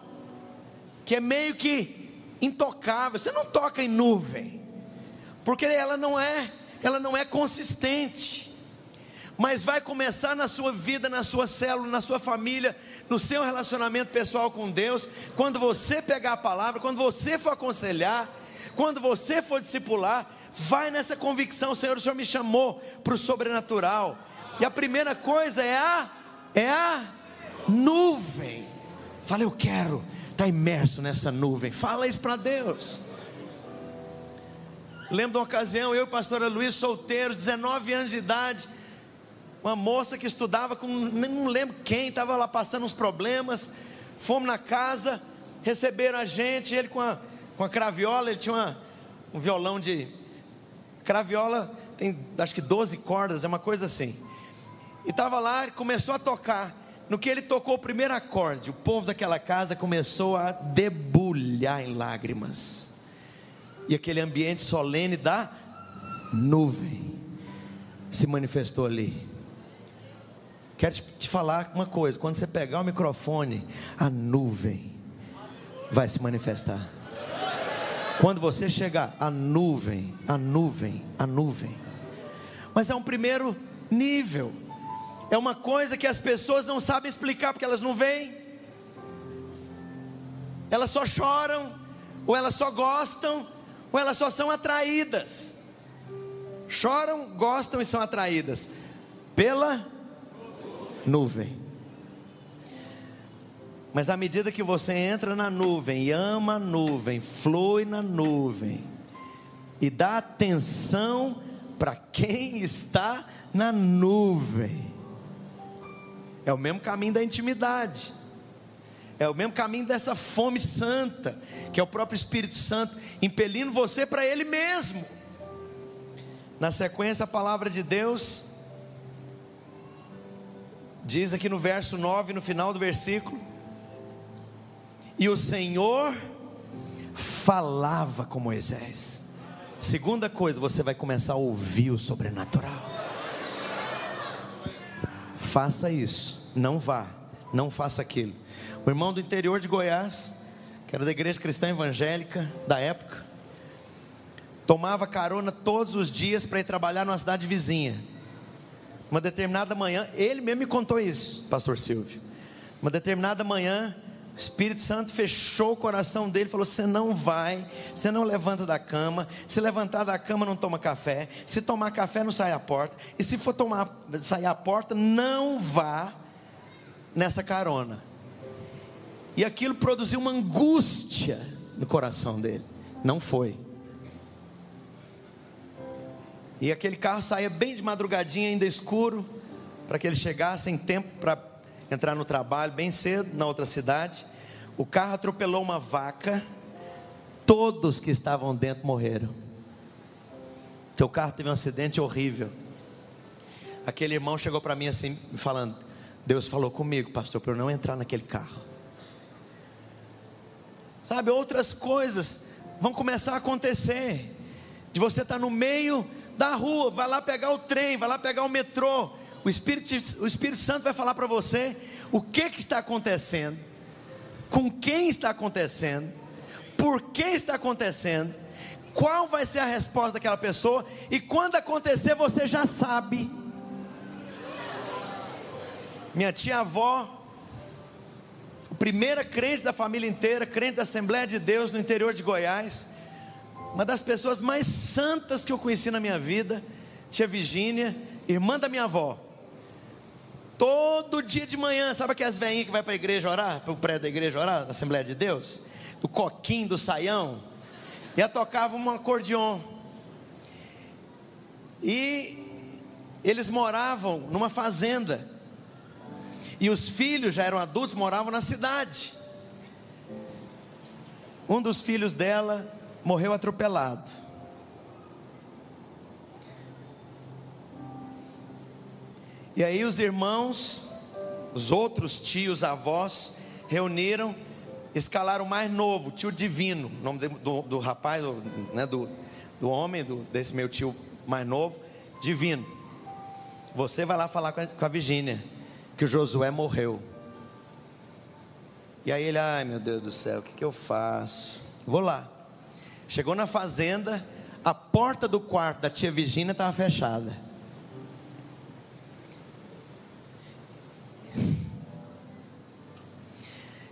que é meio que intocável. Você não toca em nuvem, porque ela não é consistente. Mas vai começar na sua vida, na sua célula, na sua família, no seu relacionamento pessoal com Deus, quando você pegar a palavra, quando você for aconselhar, quando você for discipular, vai nessa convicção: Senhor, o Senhor me chamou para o sobrenatural. E a primeira coisa é a nuvem. Fala, eu quero estar imerso nessa nuvem. Fala isso para Deus. Lembro de uma ocasião, eu e a pastora Luiz, solteiros, 19 anos de idade, uma moça que estudava com, não lembro quem, estava lá passando uns problemas. Fomos na casa, receberam a gente, ele com a craviola, ele tinha um violão de craviola, tem acho que 12 cordas, é uma coisa assim. E estava lá, começou a tocar. No que ele tocou o primeiro acorde, o povo daquela casa começou a debulhar em lágrimas. E aquele ambiente solene da nuvem se manifestou ali. Quero te falar uma coisa: quando você pegar o microfone, a nuvem vai se manifestar. Quando você chegar, a nuvem. Mas é um primeiro nível. É uma coisa que as pessoas não sabem explicar, porque elas não veem. Elas só choram, ou elas só gostam, ou elas só são atraídas. Choram, gostam e são atraídas pela nuvem. Mas à medida que você entra na nuvem e ama a nuvem, flui na nuvem e dá atenção para quem está na nuvem, é o mesmo caminho da intimidade, é o mesmo caminho dessa fome santa, que é o próprio Espírito Santo impelindo você para Ele mesmo. Na sequência, a palavra de Deus diz aqui no verso 9, no final do versículo: e o Senhor falava com Moisés. Segunda coisa, você vai começar a ouvir o sobrenatural. Faça isso, não vá, não faça aquilo. O irmão do interior de Goiás, que era da igreja cristã evangélica da época, tomava carona todos os dias para ir trabalhar numa cidade vizinha. Uma determinada manhã, ele mesmo me contou isso, pastor Silvio. Uma determinada manhã, o Espírito Santo fechou o coração dele, falou: você não vai, você não levanta da cama, se levantar da cama não toma café, se tomar café não sai à porta, e se for sair à porta, não vá nessa carona. E aquilo produziu uma angústia no coração dele. Não foi. E aquele carro saía bem de madrugadinha, ainda escuro, para que eles chegassem em tempo para entrar no trabalho bem cedo, na outra cidade. O carro atropelou uma vaca, todos que estavam dentro morreram. Porque o carro teve um acidente horrível. Aquele irmão chegou para mim assim, me falando: Deus falou comigo, pastor, para eu não entrar naquele carro. Sabe, outras coisas vão começar a acontecer. De você estar no meio da rua, vai lá pegar o trem, vai lá pegar o metrô. O Espírito Santo vai falar para você o que está acontecendo, com quem está acontecendo, por que está acontecendo, qual vai ser a resposta daquela pessoa, e quando acontecer você já sabe. Minha tia-avó, a primeira crente da família inteira, crente da Assembleia de Deus no interior de Goiás, uma das pessoas mais santas que eu conheci na minha vida, tia Virgínia, irmã da minha avó. Todo dia de manhã, sabe aquelas velhinhas que vai para a igreja orar, para o prédio da igreja orar, na Assembleia de Deus, do coquinho, do saião, e ela tocava um acordeon, e eles moravam numa fazenda, e os filhos já eram adultos, moravam na cidade. Um dos filhos dela morreu atropelado. E aí os irmãos, os outros tios, avós, reuniram, escalaram o mais novo, tio Divino, o nome do rapaz, né, do homem, desse meu tio mais novo, Divino. Você vai lá falar com a Virgínia, que o Josué morreu. E aí ele: ai meu Deus do céu, o que eu faço? Vou lá. Chegou na fazenda, a porta do quarto da tia Virgínia estava fechada.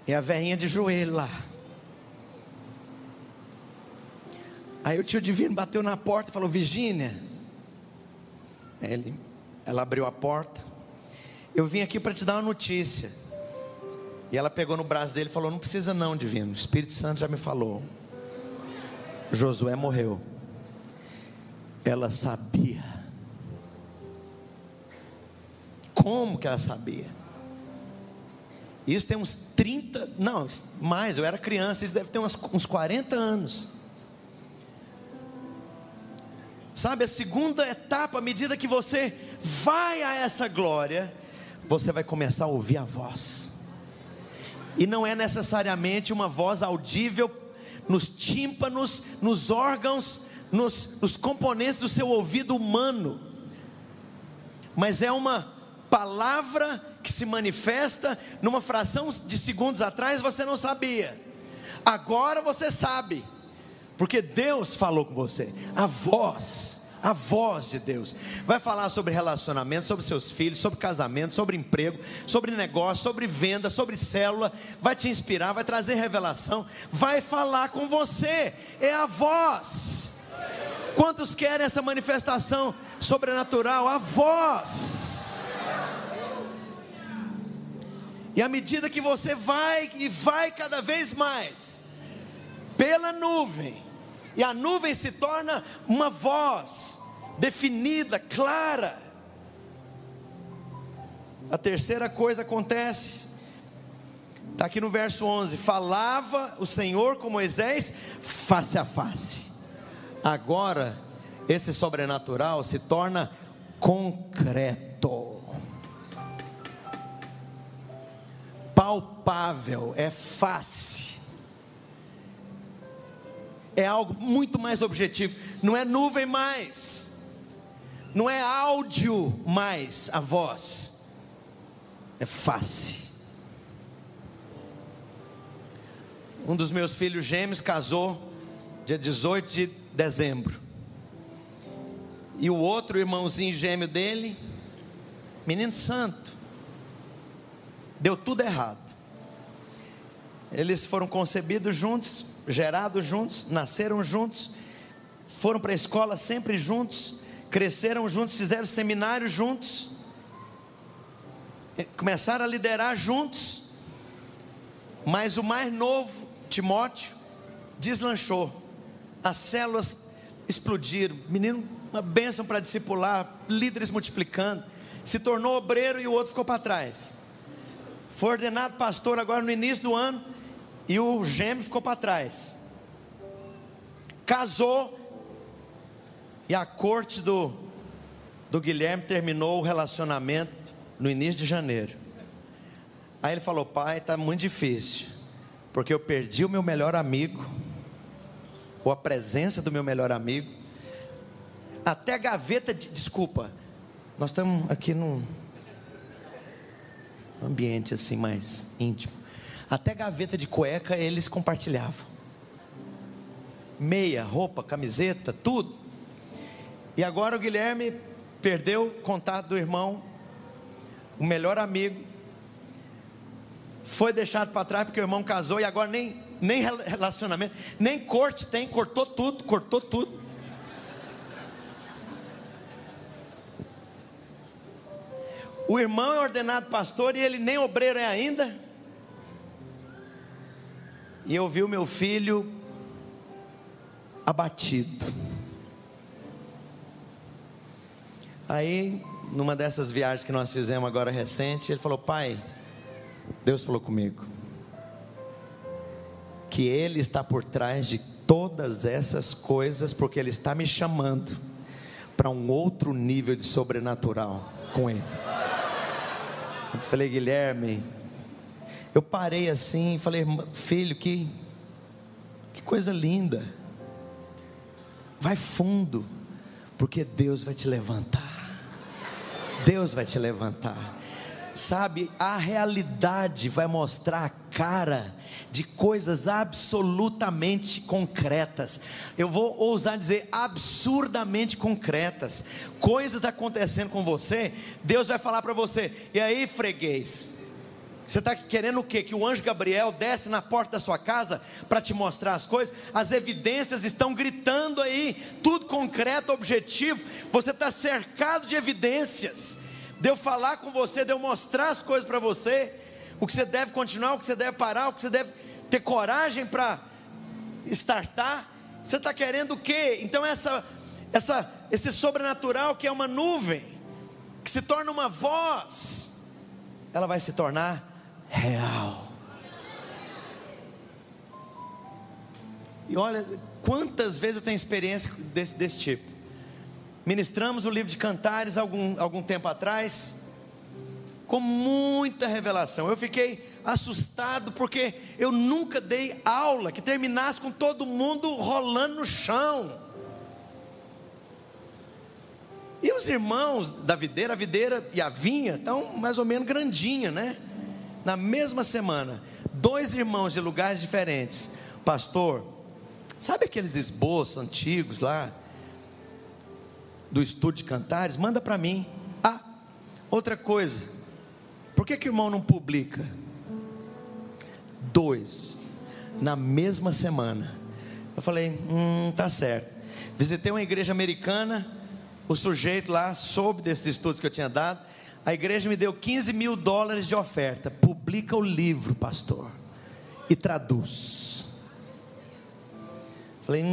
E a velhinha de joelho lá. Aí o tio Divino bateu na porta e falou: Virgínia. Ela abriu a porta: eu vim aqui para te dar uma notícia. E ela pegou no braço dele e falou: não precisa não, Divino, o Espírito Santo já me falou, Josué morreu. Ela sabia. Como que ela sabia? Isso tem uns 30, não, mais, eu era criança, isso deve ter uns 40 anos. Sabe, a segunda etapa, à medida que você vai a essa glória, você vai começar a ouvir a voz. E não é necessariamente uma voz audível nos tímpanos, nos órgãos, nos componentes do seu ouvido humano, mas é uma palavra que se manifesta numa fração de segundos atrás você não sabia, agora você sabe, porque Deus falou com você. A voz de Deus vai falar sobre relacionamento, sobre seus filhos, sobre casamento, sobre emprego, sobre negócio, sobre venda, sobre célula. Vai te inspirar, vai trazer revelação, vai falar com você. É a voz. Quantos querem essa manifestação sobrenatural? A voz. E à medida que você vai e vai cada vez mais pela nuvem, e a nuvem se torna uma voz definida, clara. A terceira coisa acontece, está aqui no verso 11: falava o Senhor com Moisés face a face. Agora esse sobrenatural se torna concreto, palpável, é face. É algo muito mais objetivo. Não é nuvem mais, não é áudio mais, a voz é face. Um dos meus filhos gêmeos casou dia 18 de dezembro, e o outro irmãozinho gêmeo dele, menino santo, deu tudo errado. Eles foram concebidos juntos, gerados juntos, nasceram juntos, foram para a escola sempre juntos, cresceram juntos, fizeram seminário juntos, começaram a liderar juntos. Mas o mais novo, Timóteo, deslanchou, as células explodiram, menino uma bênção para discipular, líderes multiplicando. Se tornou obreiro e o outro ficou para trás. Foi ordenado pastor agora no início do ano e o gêmeo ficou para trás. Casou e a corte do Guilherme terminou o relacionamento no início de janeiro. Aí ele falou: pai, está muito difícil, porque eu perdi o meu melhor amigo, ou a presença do meu melhor amigo. Até a gaveta de... Desculpa, nós estamos aqui num ambiente assim mais íntimo. Até gaveta de cueca eles compartilhavam. Meia, roupa, camiseta, tudo. E agora o Guilherme perdeu o contato do irmão, o melhor amigo. Foi deixado para trás porque o irmão casou e agora nem relacionamento, nem corte tem, cortou tudo. O irmão é ordenado pastor e ele nem obreiro é ainda. E eu vi o meu filho abatido. Aí, numa dessas viagens que nós fizemos agora recente, ele falou: pai, Deus falou comigo que Ele está por trás de todas essas coisas, porque Ele está me chamando para um outro nível de sobrenatural com Ele. Eu falei: Guilherme, eu parei assim e falei: filho, que coisa linda, vai fundo, porque Deus vai te levantar. Deus vai te levantar. Sabe, a realidade vai mostrar a cara de coisas absolutamente concretas. Eu vou ousar dizer absurdamente concretas. Coisas acontecendo com você. Deus vai falar para você: e aí, freguês, você está querendo o quê? Que o anjo Gabriel desce na porta da sua casa para te mostrar as coisas? As evidências estão gritando aí, tudo concreto, objetivo. Você está cercado de evidências. De eu falar com você, de eu mostrar as coisas para você, o que você deve continuar, o que você deve parar, o que você deve ter coragem para startar. Você está querendo o quê? Então esse sobrenatural, que é uma nuvem, que se torna uma voz, ela vai se tornar real. E olha, quantas vezes eu tenho experiência desse tipo. Ministramos o livro de Cantares algum tempo atrás, com muita revelação. Eu fiquei assustado, porque eu nunca dei aula que terminasse com todo mundo rolando no chão. E os irmãos da videira, a videira e a vinha estão mais ou menos grandinha, né? Na mesma semana, 2 irmãos de lugares diferentes: pastor, sabe aqueles esboços antigos lá do estúdio de Cantares? Manda para mim. Ah, outra coisa, por que o irmão não publica? 2 na mesma semana. Eu falei: tá certo. Visitei uma igreja americana. O sujeito lá soube desses estudos que eu tinha dado. A igreja me deu $15 mil de oferta. Publica o livro, pastor, e traduz. Falei: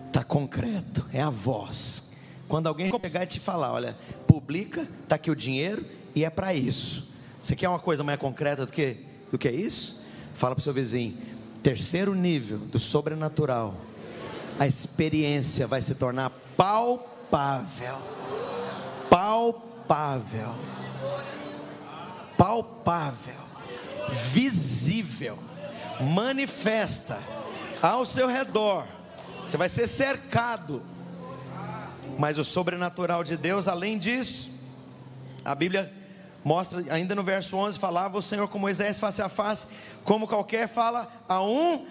está concreto, é a voz. Quando alguém chegar e te falar: olha, publica, está aqui o dinheiro e é para isso. Você quer uma coisa mais concreta do que isso? Fala para o seu vizinho: terceiro nível do sobrenatural, a experiência vai se tornar palpável. Palpável. Palpável. Visível. Manifesta ao seu redor. Você vai ser cercado. Mas o sobrenatural de Deus, além disso, a Bíblia mostra, ainda no verso 11, falava o Senhor com Moisés face a face, como qualquer fala a um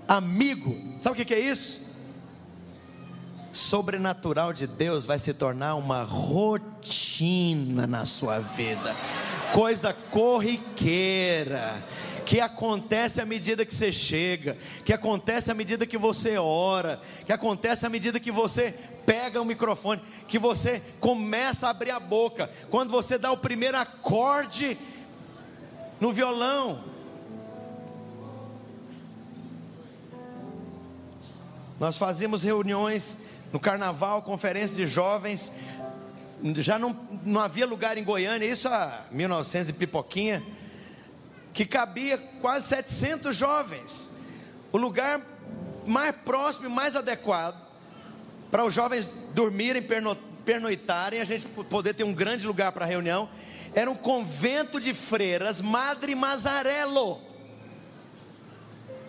amigo. Sabe o que é isso? Sobrenatural de Deus vai se tornar uma rotina na sua vida, coisa corriqueira, que acontece à medida que você chega, que acontece à medida que você ora, que acontece à medida que você pega o microfone, que você começa a abrir a boca, quando você dá o primeiro acorde no violão. Nós fazíamos reuniões no carnaval, conferência de jovens. Já não havia lugar em Goiânia, isso há 1900 e pipoquinha, que cabia quase 700 jovens. O lugar mais próximo e mais adequado para os jovens dormirem, pernoitarem, a gente poder ter um grande lugar para reunião, era um convento de freiras Madre Mazarello,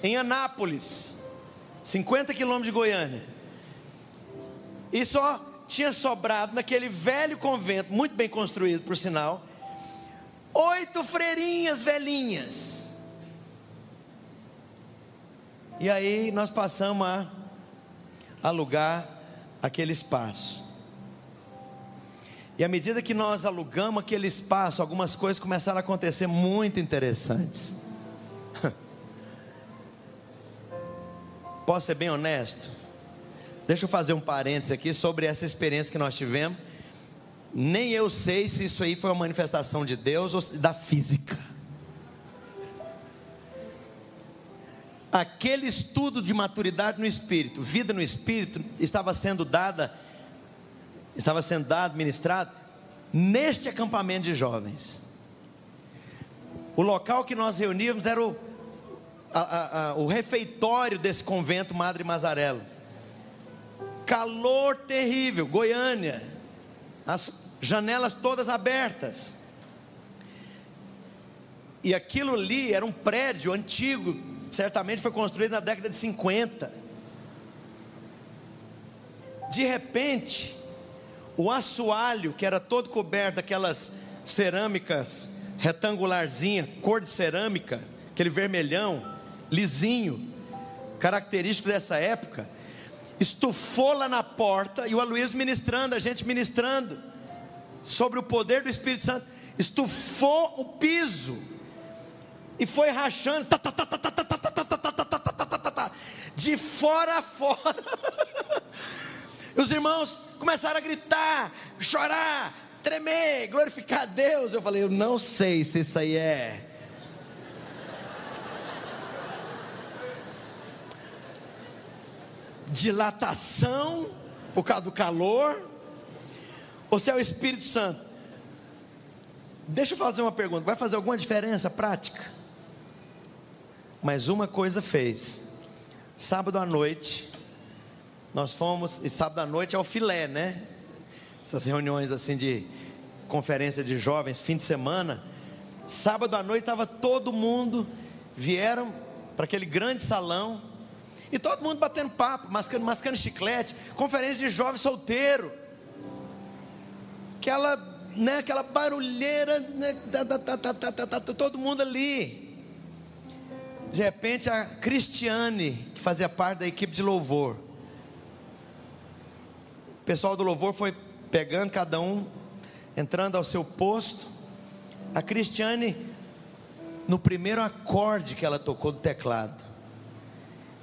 em Anápolis, 50 quilômetros de Goiânia. E só tinha sobrado naquele velho convento, muito bem construído por sinal, 8 freirinhas velhinhas. E aí nós passamos a alugar aquele espaço. E à medida que nós alugamos aquele espaço, algumas coisas começaram a acontecer muito interessantes. Posso ser bem honesto? Deixa eu fazer um parênteses aqui sobre essa experiência que nós tivemos. Nem eu sei se isso aí foi uma manifestação de Deus ou da física. Aquele estudo de maturidade no Espírito, vida no Espírito, estava sendo dado, ministrado, neste acampamento de jovens. O local que nós reuníamos era o refeitório desse convento Madre Mazarello. Calor terrível, Goiânia, as janelas todas abertas. E aquilo ali era um prédio antigo, certamente foi construído na década de 50. De repente, o assoalho, que era todo coberto daquelas cerâmicas retangularzinha, cor de cerâmica, aquele vermelhão, lisinho, característico dessa época, estufou lá na porta, e o Aloysio ministrando, a gente ministrando sobre o poder do Espírito Santo, estufou o piso e foi rachando de fora a fora. Os irmãos começaram a gritar, chorar, tremer, glorificar a Deus. Eu falei, eu não sei se isso aí é dilatação por causa do calor, ou se é o Espírito Santo. Deixa eu fazer uma pergunta, vai fazer alguma diferença prática? Mas uma coisa fez. Sábado à noite nós fomos, e sábado à noite é o filé, né? Essas reuniões assim de conferência de jovens, fim de semana. Sábado à noite estava todo mundo, vieram para aquele grande salão, e todo mundo batendo papo, mascando chiclete, conferência de jovem solteiro, aquela barulheira, né, todo mundo ali. De repente a Cristiane, que fazia parte da equipe de louvor, o pessoal do louvor foi pegando cada um, entrando ao seu posto. A Cristiane, no primeiro acorde que ela tocou do teclado,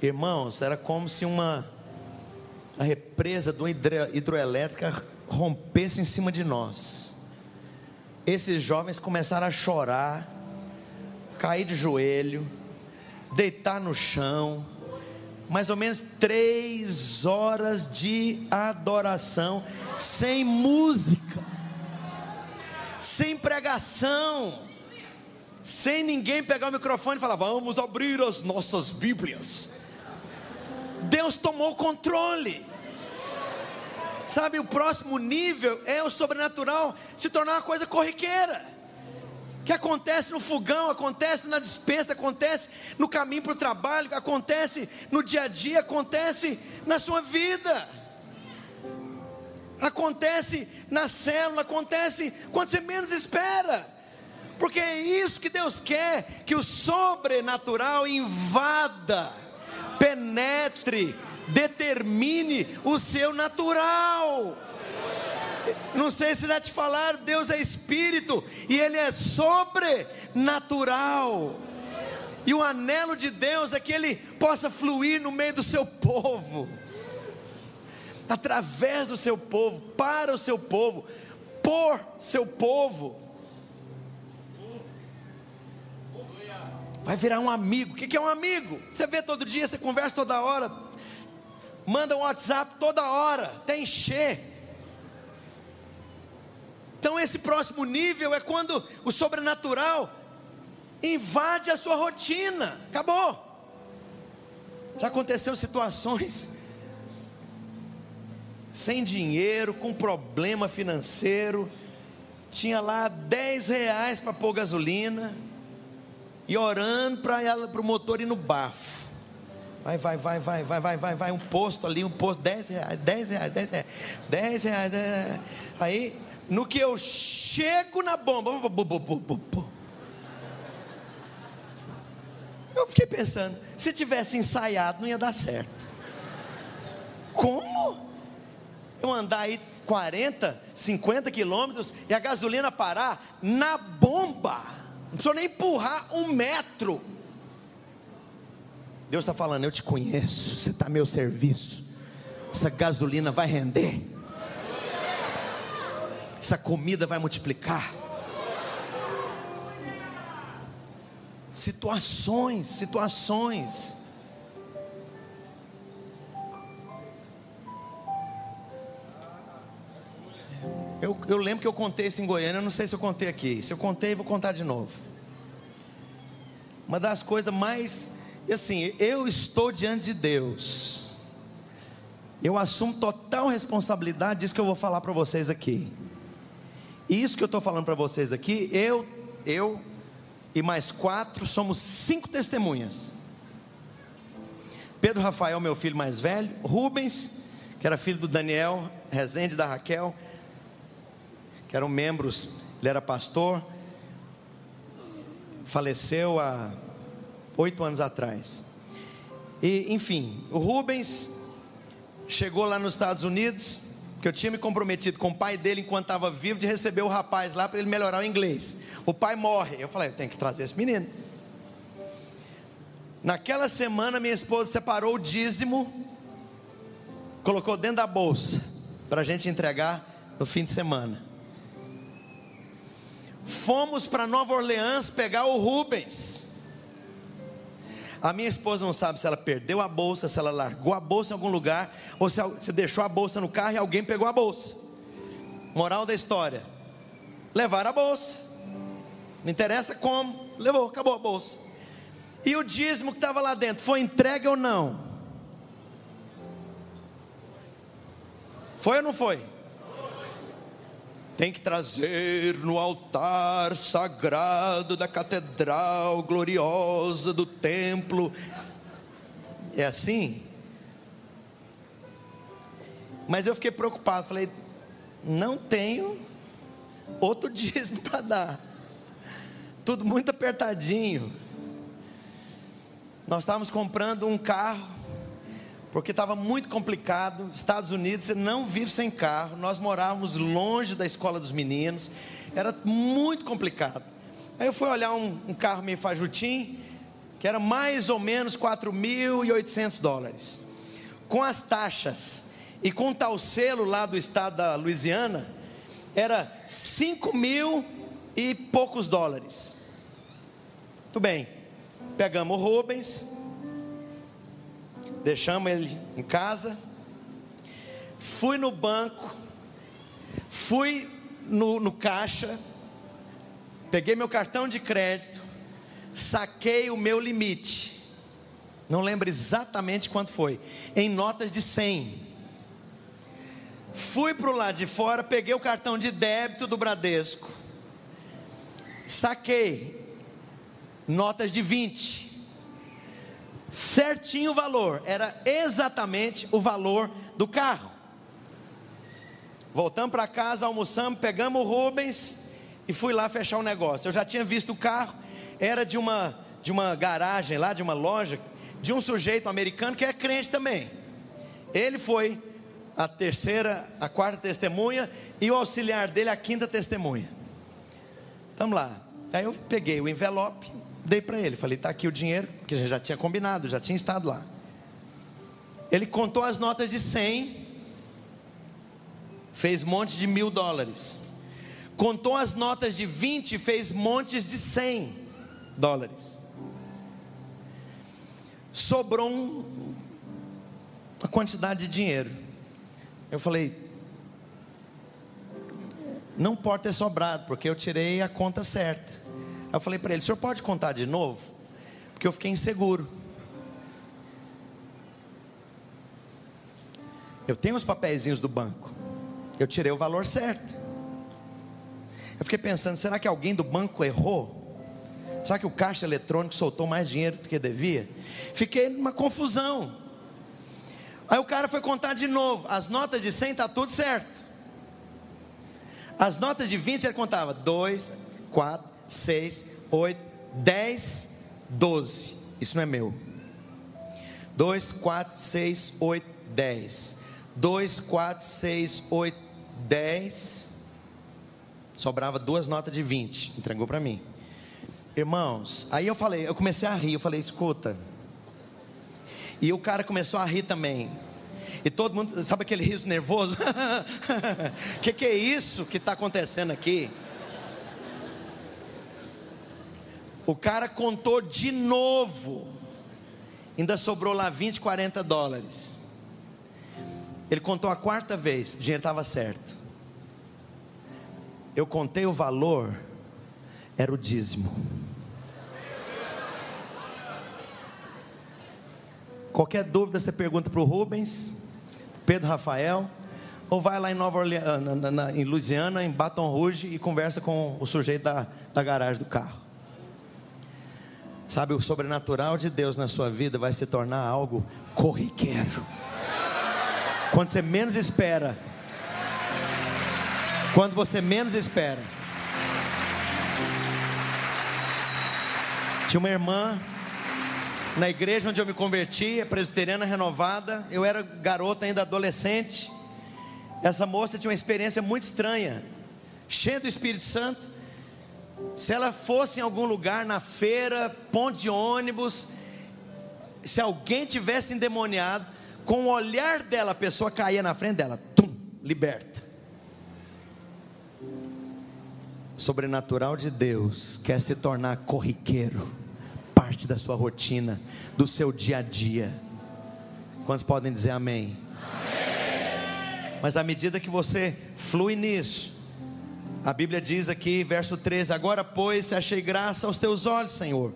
irmãos, era como se a represa de uma hidroelétrica rompesse em cima de nós. Esses jovens começaram a chorar, cair de joelho, deitar no chão. Mais ou menos 3 horas de adoração, sem música, sem pregação, sem ninguém pegar o microfone e falar, vamos abrir as nossas Bíblias. Deus tomou o controle. Sabe, o próximo nível é o sobrenatural se tornar uma coisa corriqueira, que acontece no fogão, acontece na despensa, acontece no caminho para o trabalho, acontece no dia a dia, acontece na sua vida, acontece na célula, acontece quando você menos espera, porque é isso que Deus quer, que o sobrenatural invada, penetre, determine o seu natural. Não sei se já te falaram, Deus é Espírito e Ele é sobrenatural. E o anelo de Deus é que Ele possa fluir no meio do seu povo, através do seu povo, para o seu povo, por seu povo. Vai virar um amigo. O que é um amigo? Você vê todo dia, você conversa toda hora. manda um WhatsApp toda hora, até encher. Então esse próximo nível é quando o sobrenatural invade a sua rotina. Acabou. Já aconteceu situações sem dinheiro, com problema financeiro, tinha lá R$10 para pôr gasolina, e orando para o motor ir no bafo. Vai, um posto ali, R$10. Aí, no que eu chego na bomba, eu fiquei pensando, se tivesse ensaiado não ia dar certo. Como? Eu andar aí 40, 50 quilômetros e a gasolina parar na bomba, não precisa nem empurrar 1 metro. Deus está falando, eu te conheço, você está a meu serviço, essa gasolina vai render, essa comida vai multiplicar. Situações. Eu lembro que eu contei isso em Goiânia, eu não sei se eu contei aqui. Se eu contei, vou contar de novo. Uma das coisas mais, assim, eu estou diante de Deus, eu assumo total responsabilidade disso que eu vou falar para vocês aqui. E isso que eu estou falando para vocês aqui, eu e mais 4, somos 5 testemunhas. Pedro Rafael, meu filho mais velho, Rubens, que era filho do Daniel Rezende, da Raquel, que eram membros, ele era pastor, faleceu há 8 anos atrás. E enfim, o Rubens chegou lá nos Estados Unidos, que eu tinha me comprometido com o pai dele enquanto estava vivo, de receber o rapaz lá para ele melhorar o inglês. O pai morre, eu falei, eu tenho que trazer esse menino. Naquela semana minha esposa separou o dízimo, colocou dentro da bolsa, para a gente entregar no fim de semana. Fomos para Nova Orleans pegar o Rubens. A minha esposa não sabe se ela perdeu a bolsa, se ela largou a bolsa em algum lugar, ou se deixou a bolsa no carro e alguém pegou a bolsa. Moral da história: levaram a bolsa, não interessa como, levou, acabou a bolsa. E o dízimo que estava lá dentro, foi entregue ou não? Foi ou não foi? Tem que trazer no altar sagrado da catedral gloriosa do templo. É assim? Mas eu fiquei preocupado, falei, não tenho outro dízimo para dar, tudo muito apertadinho. Nós estávamos comprando um carro, porque estava muito complicado. Estados Unidos, você não vive sem carro. Nós morávamos longe da escola dos meninos, era muito complicado. Aí eu fui olhar um carro meio fajutinho, que era mais ou menos $4.800. Com as taxas e com o tal selo lá do estado da Louisiana, era 5.000 e poucos dólares. Tudo bem, pegamos o Rubens, deixamos ele em casa, fui no banco, fui no caixa, peguei meu cartão de crédito, saquei o meu limite, não lembro exatamente quanto foi, em notas de 100. Fui para o lado de fora, peguei o cartão de débito do Bradesco, saquei notas de 20, certinho o valor, era exatamente o valor do carro. Voltamos para casa, almoçamos, pegamos o Rubens e fui lá fechar o negócio. Eu já tinha visto o carro, era de uma garagem lá, de uma loja, de um sujeito americano que é crente também. Ele foi a 4ª testemunha, e o auxiliar dele a 5ª testemunha. Estamos lá. Aí eu peguei o envelope, dei para ele, falei, está aqui o dinheiro, que a gente já tinha combinado, já tinha estado lá. Ele contou as notas de 100, fez montes de $1.000. Contou as notas de 20, fez montes de $100. Sobrou uma quantidade de dinheiro. Eu falei, não pode ter sobrado, porque eu tirei a conta certa. Eu falei para ele, o senhor pode contar de novo? Porque eu fiquei inseguro. Eu tenho os papeizinhos do banco, eu tirei o valor certo. Eu fiquei pensando, será que alguém do banco errou? Será que o caixa eletrônico soltou mais dinheiro do que devia? Fiquei numa confusão. Aí o cara foi contar de novo. As notas de 100 está tudo certo. As notas de 20 ele contava 2, 4, 6, 8, 10, 12. Isso não é meu. 2, 4, 6, 8, 10. 2, 4, 6, 8, 10. Sobrava 2 notas de 20. Entregou para mim. Irmãos, aí eu comecei a rir. Eu falei, escuta. E o cara começou a rir também. E todo mundo, sabe aquele riso nervoso? Que é isso que está acontecendo aqui? O cara contou de novo. Ainda sobrou lá 20, 40 dólares. Ele contou a 4ª vez, o dinheiro estava certo. Eu contei o valor, era o dízimo. Qualquer dúvida você pergunta para o Rubens, Pedro Rafael, ou vai lá em Nova Orleans, em Louisiana, em Baton Rouge, e conversa com o sujeito da garagem do carro. Sabe, o sobrenatural de Deus na sua vida vai se tornar algo corriqueiro. Quando você menos espera. Quando você menos espera. Tinha uma irmã na igreja onde eu me converti, a presbiteriana renovada. Eu era garota ainda, adolescente. Essa moça tinha uma experiência muito estranha, cheia do Espírito Santo. Se ela fosse em algum lugar, na feira, ponto de ônibus, se alguém tivesse endemoniado, com o olhar dela, a pessoa caía na frente dela, liberta. Sobrenatural de Deus quer se tornar corriqueiro, parte da sua rotina, do seu dia a dia. Quantos podem dizer amém? Amém. Mas à medida que você flui nisso, a Bíblia diz aqui, verso 13: agora pois, se achei graça aos teus olhos, Senhor,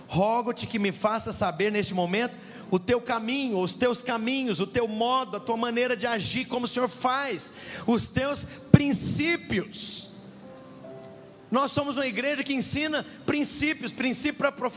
rogo-te que me faça saber neste momento o teu caminho, os teus caminhos, o teu modo, a tua maneira de agir, como o Senhor faz, os teus princípios. Nós somos uma igreja que ensina princípios, princípio para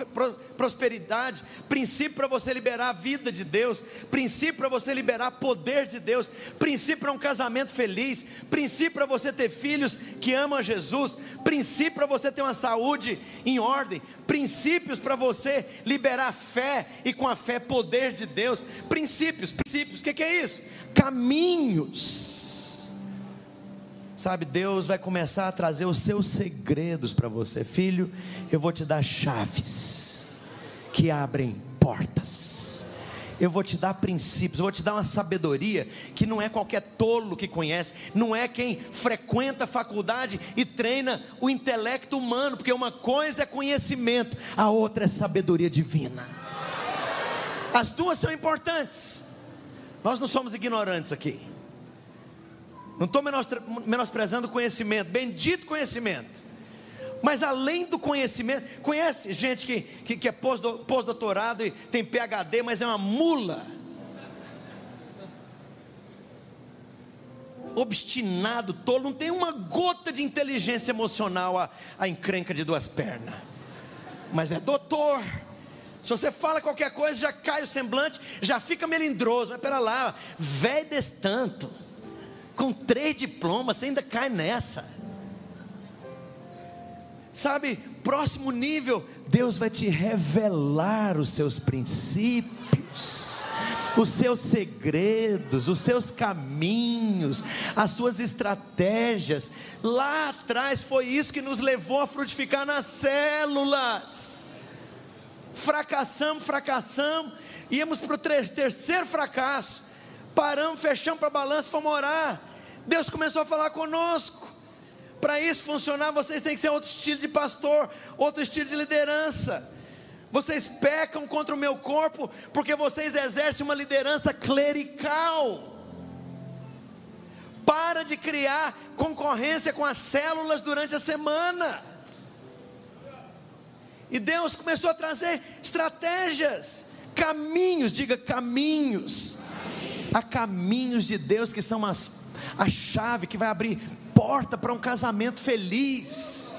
prosperidade, princípio para você liberar a vida de Deus, princípio para você liberar poder de Deus, princípio para um casamento feliz, princípio para você ter filhos que amam a Jesus, princípio para você ter uma saúde em ordem, princípios para você liberar fé e com a fé poder de Deus, princípios, o que é isso? Caminhos. Sabe, Deus vai começar a trazer os seus segredos para você. Filho, eu vou te dar chaves que abrem portas. Eu vou te dar princípios, eu vou te dar uma sabedoria que não é qualquer tolo que conhece, não é quem frequenta a faculdade e treina o intelecto humano, porque uma coisa é conhecimento, a outra é sabedoria divina. As duas são importantes. Nós não somos ignorantes aqui. Não estou menosprezando o conhecimento, bendito conhecimento. Mas além do conhecimento, conhece gente que é pós-doutorado e tem PhD, mas é uma mula, obstinado, tolo, não tem uma gota de inteligência emocional, a encrenca de 2 pernas, mas é doutor. Se você fala qualquer coisa, já cai o semblante, já fica melindroso. Mas pera lá, velho desse tanto, com 3 diplomas, você ainda cai nessa. Sabe, próximo nível, Deus vai te revelar os seus princípios, os seus segredos, os seus caminhos, as suas estratégias. Lá atrás foi isso que nos levou a frutificar nas células. Fracassamos, íamos para o 3º fracasso, paramos, fechamos para a balança, fomos orar. Deus começou a falar conosco. Para isso funcionar, vocês têm que ser outro estilo de pastor, outro estilo de liderança. Vocês pecam contra o meu corpo, porque vocês exercem uma liderança clerical. Para de criar concorrência com as células durante a semana. E Deus começou a trazer estratégias, caminhos, diga caminhos. Há caminhos de Deus que são a chave que vai abrir porta para um casamento feliz.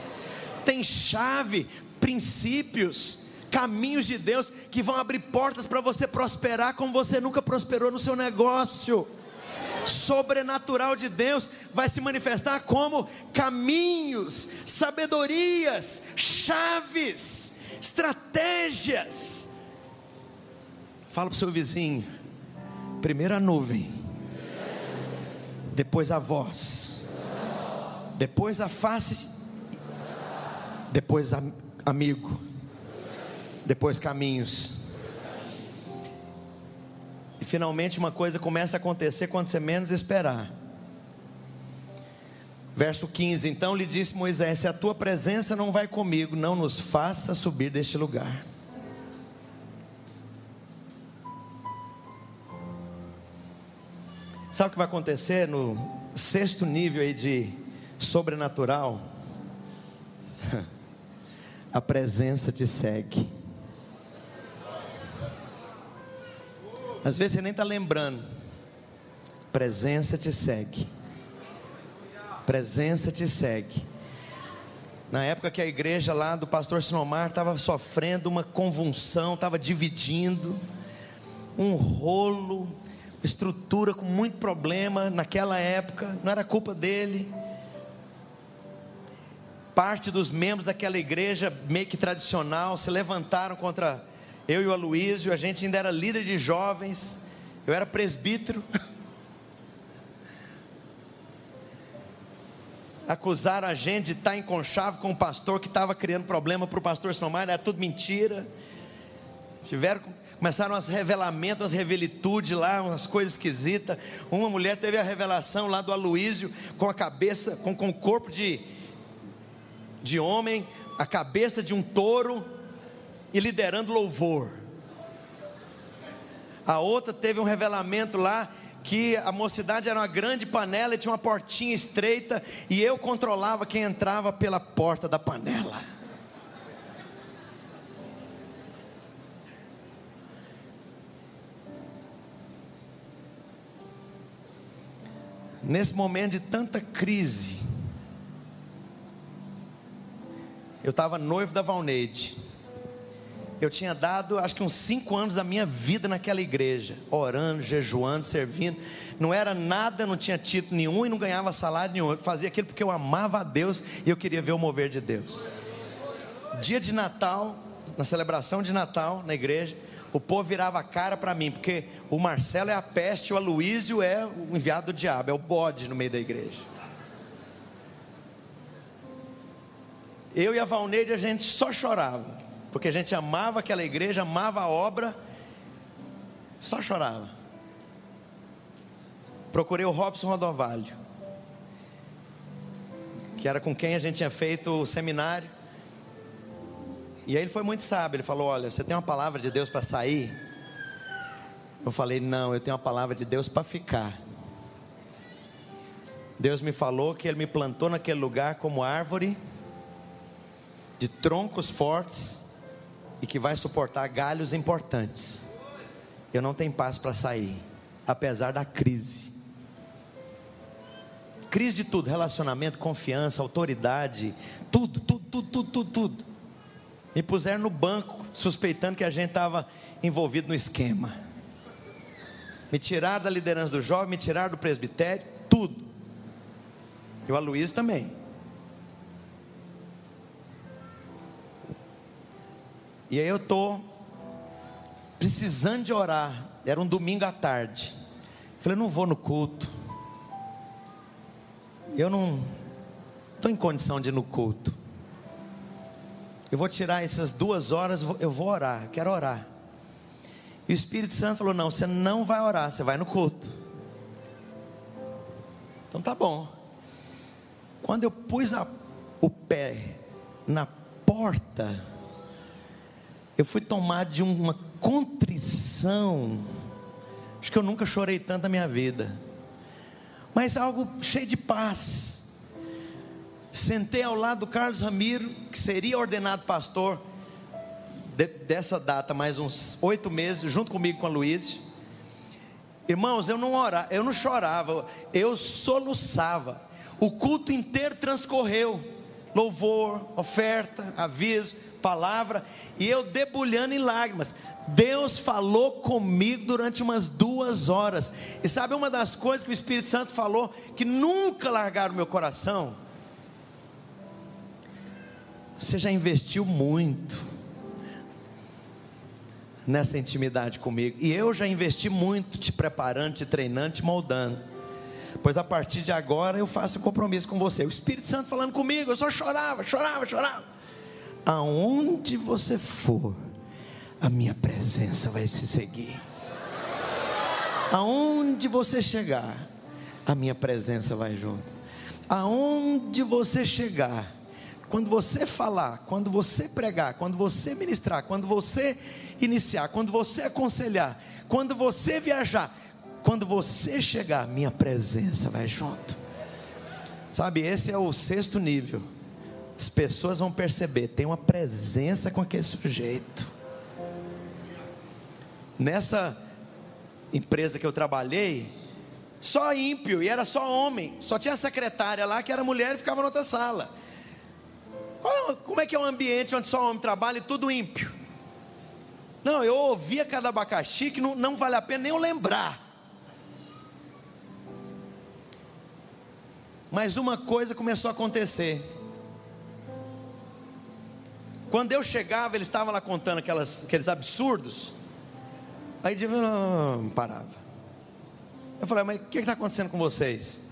Tem chave, princípios, caminhos de Deus que vão abrir portas para você prosperar como você nunca prosperou no seu negócio. Sobrenatural de Deus vai se manifestar como caminhos, sabedorias, chaves, estratégias. Fala para o seu vizinho: primeiro a nuvem, depois a voz, depois a face, depois amigo, depois caminhos. E finalmente uma coisa começa a acontecer quando você menos esperar. Verso 15: então lhe disse Moisés: se a tua presença não vai comigo, não nos faça subir deste lugar. Sabe o que vai acontecer no sexto nível aí de sobrenatural? A presença te segue. Às vezes você nem está lembrando. Presença te segue. Presença te segue. Na época que a igreja lá do pastor Sinomar estava sofrendo uma convulsão, estava dividindo, um rolo, estrutura com muito problema naquela época, não era culpa dele. Parte dos membros daquela igreja meio que tradicional se levantaram contra eu e o Aloísio. A gente ainda era líder de jovens, eu era presbítero. Acusaram a gente de estar em conchavo com o pastor que estava criando problema para o pastor Sinomar. Era tudo mentira. Começaram uns revelamentos, umas revelitudes lá, umas coisas esquisitas. Uma mulher teve a revelação lá do Aloísio, com a cabeça, com o corpo de homem, a cabeça de um touro, e liderando louvor. A outra teve um revelamento lá, que a mocidade era uma grande panela e tinha uma portinha estreita, e eu controlava quem entrava pela porta da panela. Nesse momento de tanta crise, eu estava noivo da Valneide. Eu tinha dado acho que uns 5 anos da minha vida naquela igreja, orando, jejuando, servindo. Não era nada, não tinha título nenhum e não ganhava salário nenhum. Eu fazia aquilo porque eu amava a Deus e eu queria ver o mover de Deus. Dia de Natal, na celebração de Natal na igreja, o povo virava a cara para mim, porque o Marcelo é a peste, o Aloísio é o enviado do diabo, é o bode no meio da igreja. Eu e a Valneide, a gente só chorava, porque a gente amava aquela igreja, amava a obra, só chorava. Procurei o Robson Rodovalho, que era com quem a gente tinha feito o seminário. E aí ele foi muito sábio, ele falou: olha, você tem uma palavra de Deus para sair? Eu falei: não, eu tenho uma palavra de Deus para ficar. Deus me falou que Ele me plantou naquele lugar como árvore de troncos fortes e que vai suportar galhos importantes. Eu não tenho paz para sair, apesar da crise. Crise de tudo, relacionamento, confiança, autoridade, tudo. Me puseram no banco, suspeitando que a gente estava envolvido no esquema. Me tiraram da liderança do jovem, me tiraram do presbitério, tudo. E o Aloísio também. E aí eu estou precisando de orar. Era um domingo à tarde. Falei: não vou no culto. Eu não estou em condição de ir no culto. Eu vou tirar essas 2 horas, eu vou orar, quero orar. E o Espírito Santo falou: não, você não vai orar, você vai no culto. Então tá bom. Quando eu pus o pé na porta, eu fui tomado de uma contrição. Acho que eu nunca chorei tanto na minha vida, mas algo cheio de paz. Sentei ao lado do Carlos Ramiro, que seria ordenado pastor dessa data, mais uns 8 meses, junto comigo com a Luiz. Irmãos, eu não chorava, eu soluçava. O culto inteiro transcorreu, louvor, oferta, aviso, palavra, e eu debulhando em lágrimas. Deus falou comigo durante umas 2 horas, e sabe uma das coisas que o Espírito Santo falou, que nunca largaram o meu coração? Você já investiu muito nessa intimidade comigo, e eu já investi muito te preparando, te treinando, te moldando, pois a partir de agora eu faço um compromisso com você. O Espírito Santo falando comigo, eu só chorava. Aonde você for, a minha presença vai se seguir. Aonde você chegar, a minha presença vai junto. Aonde você chegar, quando você falar, quando você pregar, quando você ministrar, quando você iniciar, quando você aconselhar, quando você viajar, quando você chegar, minha presença vai junto. Sabe, esse é o 6º nível. As pessoas vão perceber, tem uma presença com aquele sujeito. Nessa empresa que eu trabalhei, só ímpio, e era só homem. Só tinha a secretária lá que era mulher e ficava na outra sala. Como é que é um ambiente onde só homem trabalha e tudo ímpio? Não, eu ouvia cada abacaxi que não vale a pena nem eu lembrar. Mas uma coisa começou a acontecer. Quando eu chegava, eles estavam lá contando aqueles absurdos. Aí não parava. Eu falei, mas o que está acontecendo com vocês?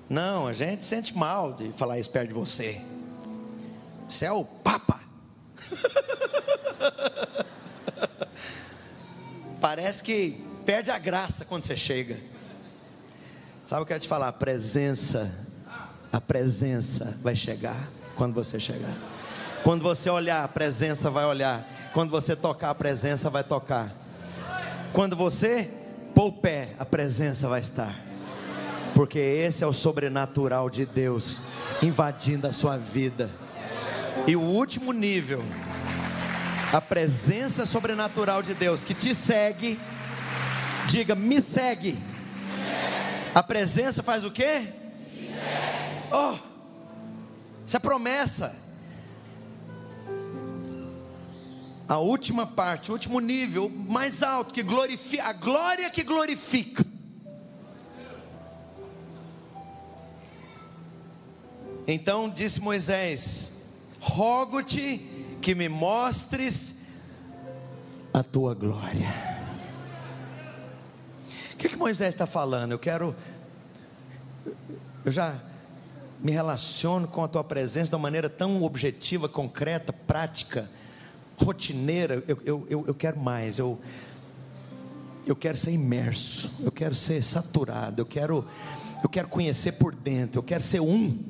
Não, a gente sente mal de falar isso perto de você. Você é o Papa. Parece que perde a graça quando você chega. Sabe o que eu quero te falar? A presença vai chegar quando você chegar. Quando você olhar, a presença vai olhar. Quando você tocar, a presença vai tocar. Quando você pôr o pé, a presença vai estar. Porque esse é o sobrenatural de Deus invadindo a sua vida. E o último nível, a presença sobrenatural de Deus que te segue. Diga, me segue. A presença faz o quê? Oh, essa promessa. A última parte, o último nível, mais alto, que glorifica, a glória que glorifica. Então disse Moisés: rogo-te que me mostres a tua glória. O que Moisés está falando? Eu já me relaciono com a tua presença de uma maneira tão objetiva, concreta, prática, rotineira. Eu quero mais. Eu quero ser imerso. Eu quero ser saturado. Eu quero conhecer por dentro. Eu quero ser um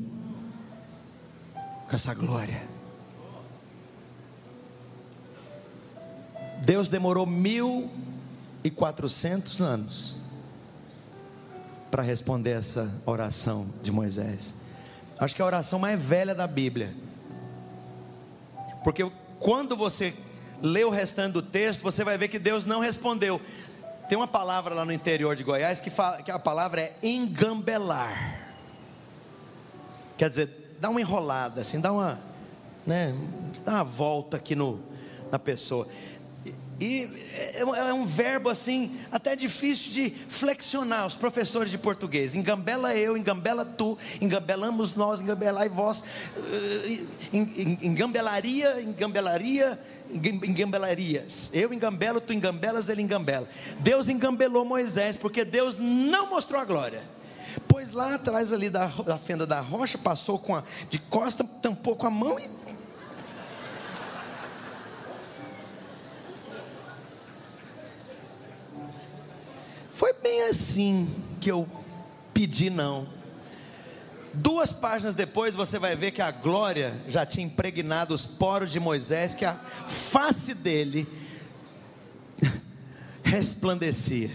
com essa glória. Deus demorou 1400 anos para responder essa oração de Moisés. Acho que é a oração mais velha da Bíblia. Porque quando você lê o restante do texto, você vai ver que Deus não respondeu. Tem uma palavra lá no interior de Goiás que fala que a palavra é engambelar. Quer dizer, dá uma enrolada assim, dá uma volta aqui na pessoa. E é um verbo assim, até difícil de flexionar. Os professores de português: engambela eu, engambela tu, engambelamos nós, engambelai vós, engambelarias. Eu engambelo, tu engambelas, ele engambela. Deus engambelou Moisés, porque Deus não mostrou a glória. Pois lá atrás ali da fenda da rocha, passou de costa, tampou com a mão e... Foi bem assim que eu pedi não. 2 páginas depois você vai ver que a glória já tinha impregnado os poros de Moisés, que a face dele resplandecia.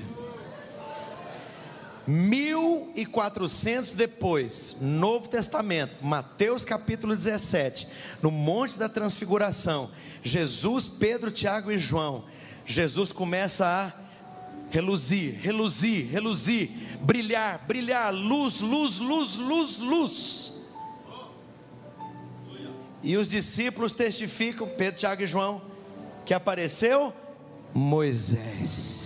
1400 depois, Novo Testamento, Mateus capítulo 17, no Monte da Transfiguração, Jesus, Pedro, Tiago e João, Jesus começa a reluzir, reluzir, reluzir, brilhar, brilhar, luz, luz, luz, luz, luz. E os discípulos testificam, Pedro, Tiago e João, que apareceu Moisés.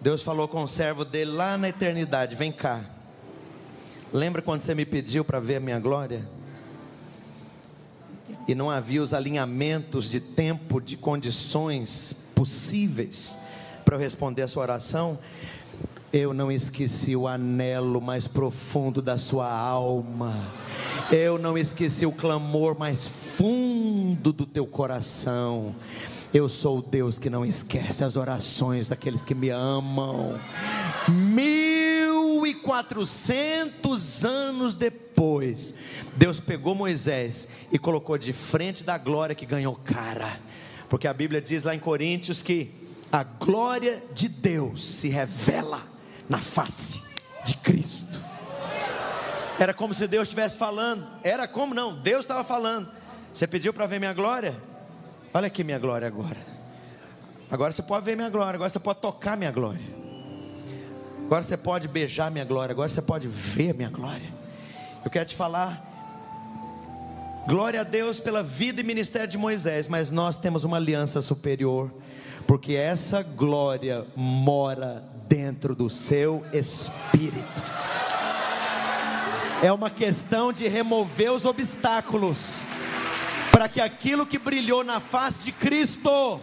Deus falou com o servo dele lá na eternidade: vem cá, lembra quando você me pediu para ver a minha glória? E não havia os alinhamentos de tempo, de condições possíveis para eu responder a sua oração. Eu não esqueci o anelo mais profundo da sua alma, eu não esqueci o clamor mais fundo do teu coração. Eu sou o Deus que não esquece as orações daqueles que me amam. 1400 anos depois, Deus pegou Moisés e colocou de frente da glória que ganhou cara, porque a Bíblia diz lá em Coríntios que a glória de Deus se revela na face de Cristo. Era como se Deus estivesse falando. Era como não, Deus estava falando: você pediu para ver minha glória? Olha aqui minha glória agora. Agora você pode ver minha glória. Agora você pode tocar minha glória. Agora você pode beijar minha glória. Agora você pode ver minha glória. Eu quero te falar, glória a Deus pela vida e ministério de Moisés, mas nós temos uma aliança superior, porque essa glória mora dentro do seu espírito. É uma questão de remover os obstáculos, para que aquilo que brilhou na face de Cristo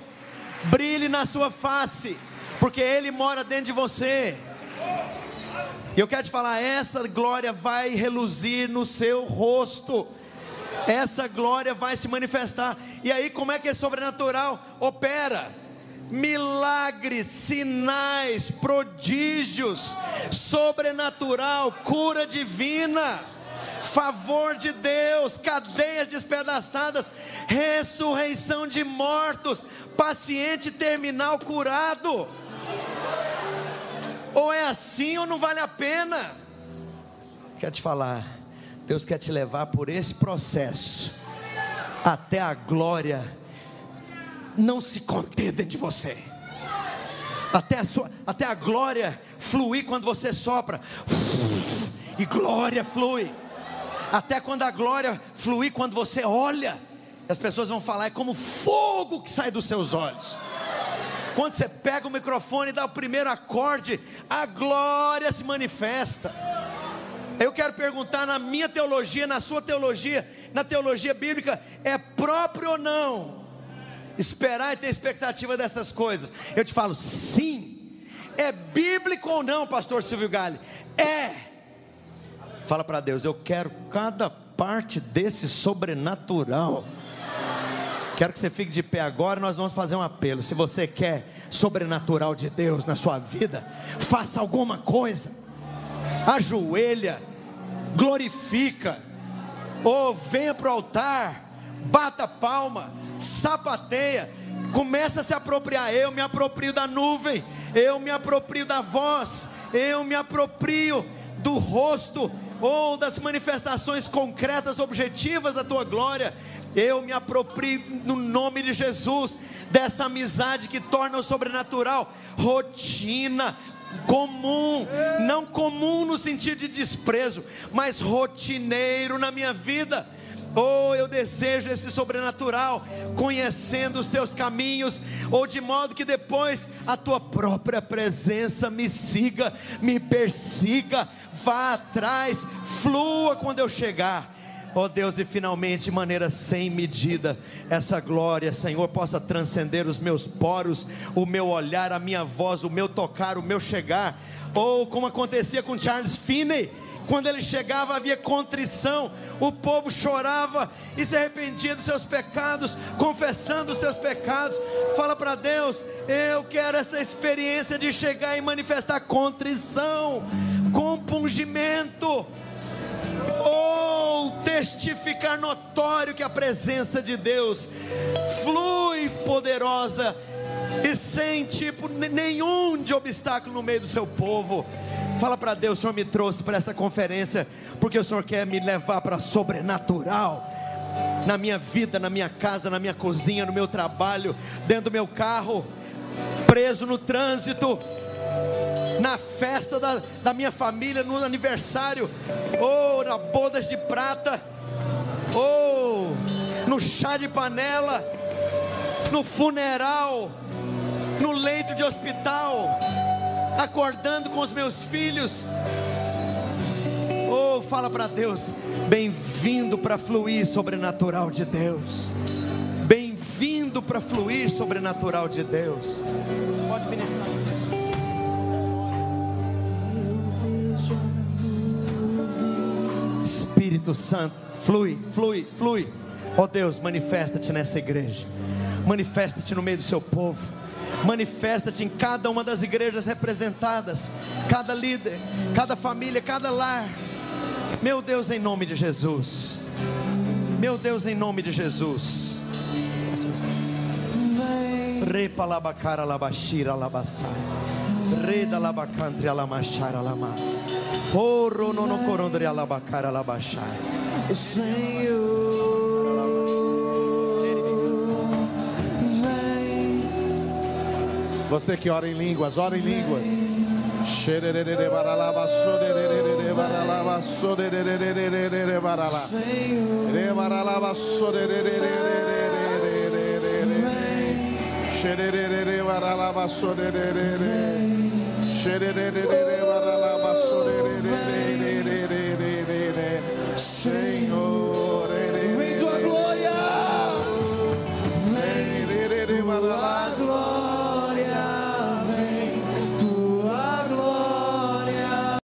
brilhe na sua face, porque Ele mora dentro de você. E eu quero te falar, essa glória vai reluzir no seu rosto, essa glória vai se manifestar. E aí como é que é sobrenatural? Opera milagres, sinais, prodígios, sobrenatural, cura divina, favor de Deus, cadeias despedaçadas, ressurreição de mortos, paciente terminal curado. Ou é assim ou não vale a pena. Quero te falar, Deus quer te levar por esse processo até a glória não se conter dentro de você, até a glória fluir quando você sopra, e glória flui. Até quando a glória fluir quando você olha, as pessoas vão falar: é como fogo que sai dos seus olhos. Quando você pega o microfone e dá o primeiro acorde, a glória se manifesta. Eu quero perguntar, na minha teologia, na sua teologia, na teologia bíblica, é próprio ou não esperar e ter expectativa dessas coisas? Eu te falo, sim. É bíblico ou não, pastor Silvio Galli? É. Fala para Deus: eu quero cada parte desse sobrenatural. Quero que você fique de pé agora. Nós vamos fazer um apelo. Se você quer sobrenatural de Deus na sua vida, faça alguma coisa. Ajoelha, glorifica, ou venha para o altar, bata palma, sapateia, começa a se apropriar. Eu me aproprio da nuvem, eu me aproprio da voz, eu me aproprio do rosto, ou das manifestações concretas, objetivas da tua glória. Eu me aproprio no nome de Jesus dessa amizade que torna o sobrenatural rotina, comum, não comum no sentido de desprezo, mas rotineiro na minha vida. Oh, eu desejo esse sobrenatural, conhecendo os teus caminhos, ou de modo que depois a tua própria presença me siga, me persiga, vá atrás, flua quando eu chegar. Oh Deus, e finalmente, de maneira sem medida, essa glória, Senhor, possa transcender os meus poros, o meu olhar, a minha voz, o meu tocar, o meu chegar. Ou como acontecia com Charles Finney, Quando ele chegava havia contrição, o povo chorava e se arrependia dos seus pecados, confessando os seus pecados. Fala para Deus: eu quero essa experiência de chegar e manifestar contrição, compungimento, ou testificar notório que a presença de Deus flui poderosa e sem tipo nenhum de obstáculo no meio do seu povo. Fala para Deus: o Senhor me trouxe para essa conferência porque o Senhor quer me levar para sobrenatural, na minha vida, na minha casa, na minha cozinha, no meu trabalho, dentro do meu carro, preso no trânsito, na festa da minha família, no aniversário, ou na bodas de prata, ou no chá de panela, no funeral, no leito de hospital, acordando com os meus filhos. Oh, fala para Deus: bem-vindo para fluir sobrenatural de Deus. Bem-vindo para fluir sobrenatural de Deus. Pode ministrar. Espírito Santo, flui, flui, flui. Oh Deus, manifesta-te nessa igreja. Manifesta-te no meio do seu povo. Manifesta-te em cada uma das igrejas representadas, cada líder, cada família, cada lar. Meu Deus, em nome de Jesus. Meu Deus, em nome de Jesus. Repalabacara labashira labasai. Reda labacantre alamachara lamas. Oro no corondre alabacara labashai. Senhor, você que ora em línguas, ora em línguas.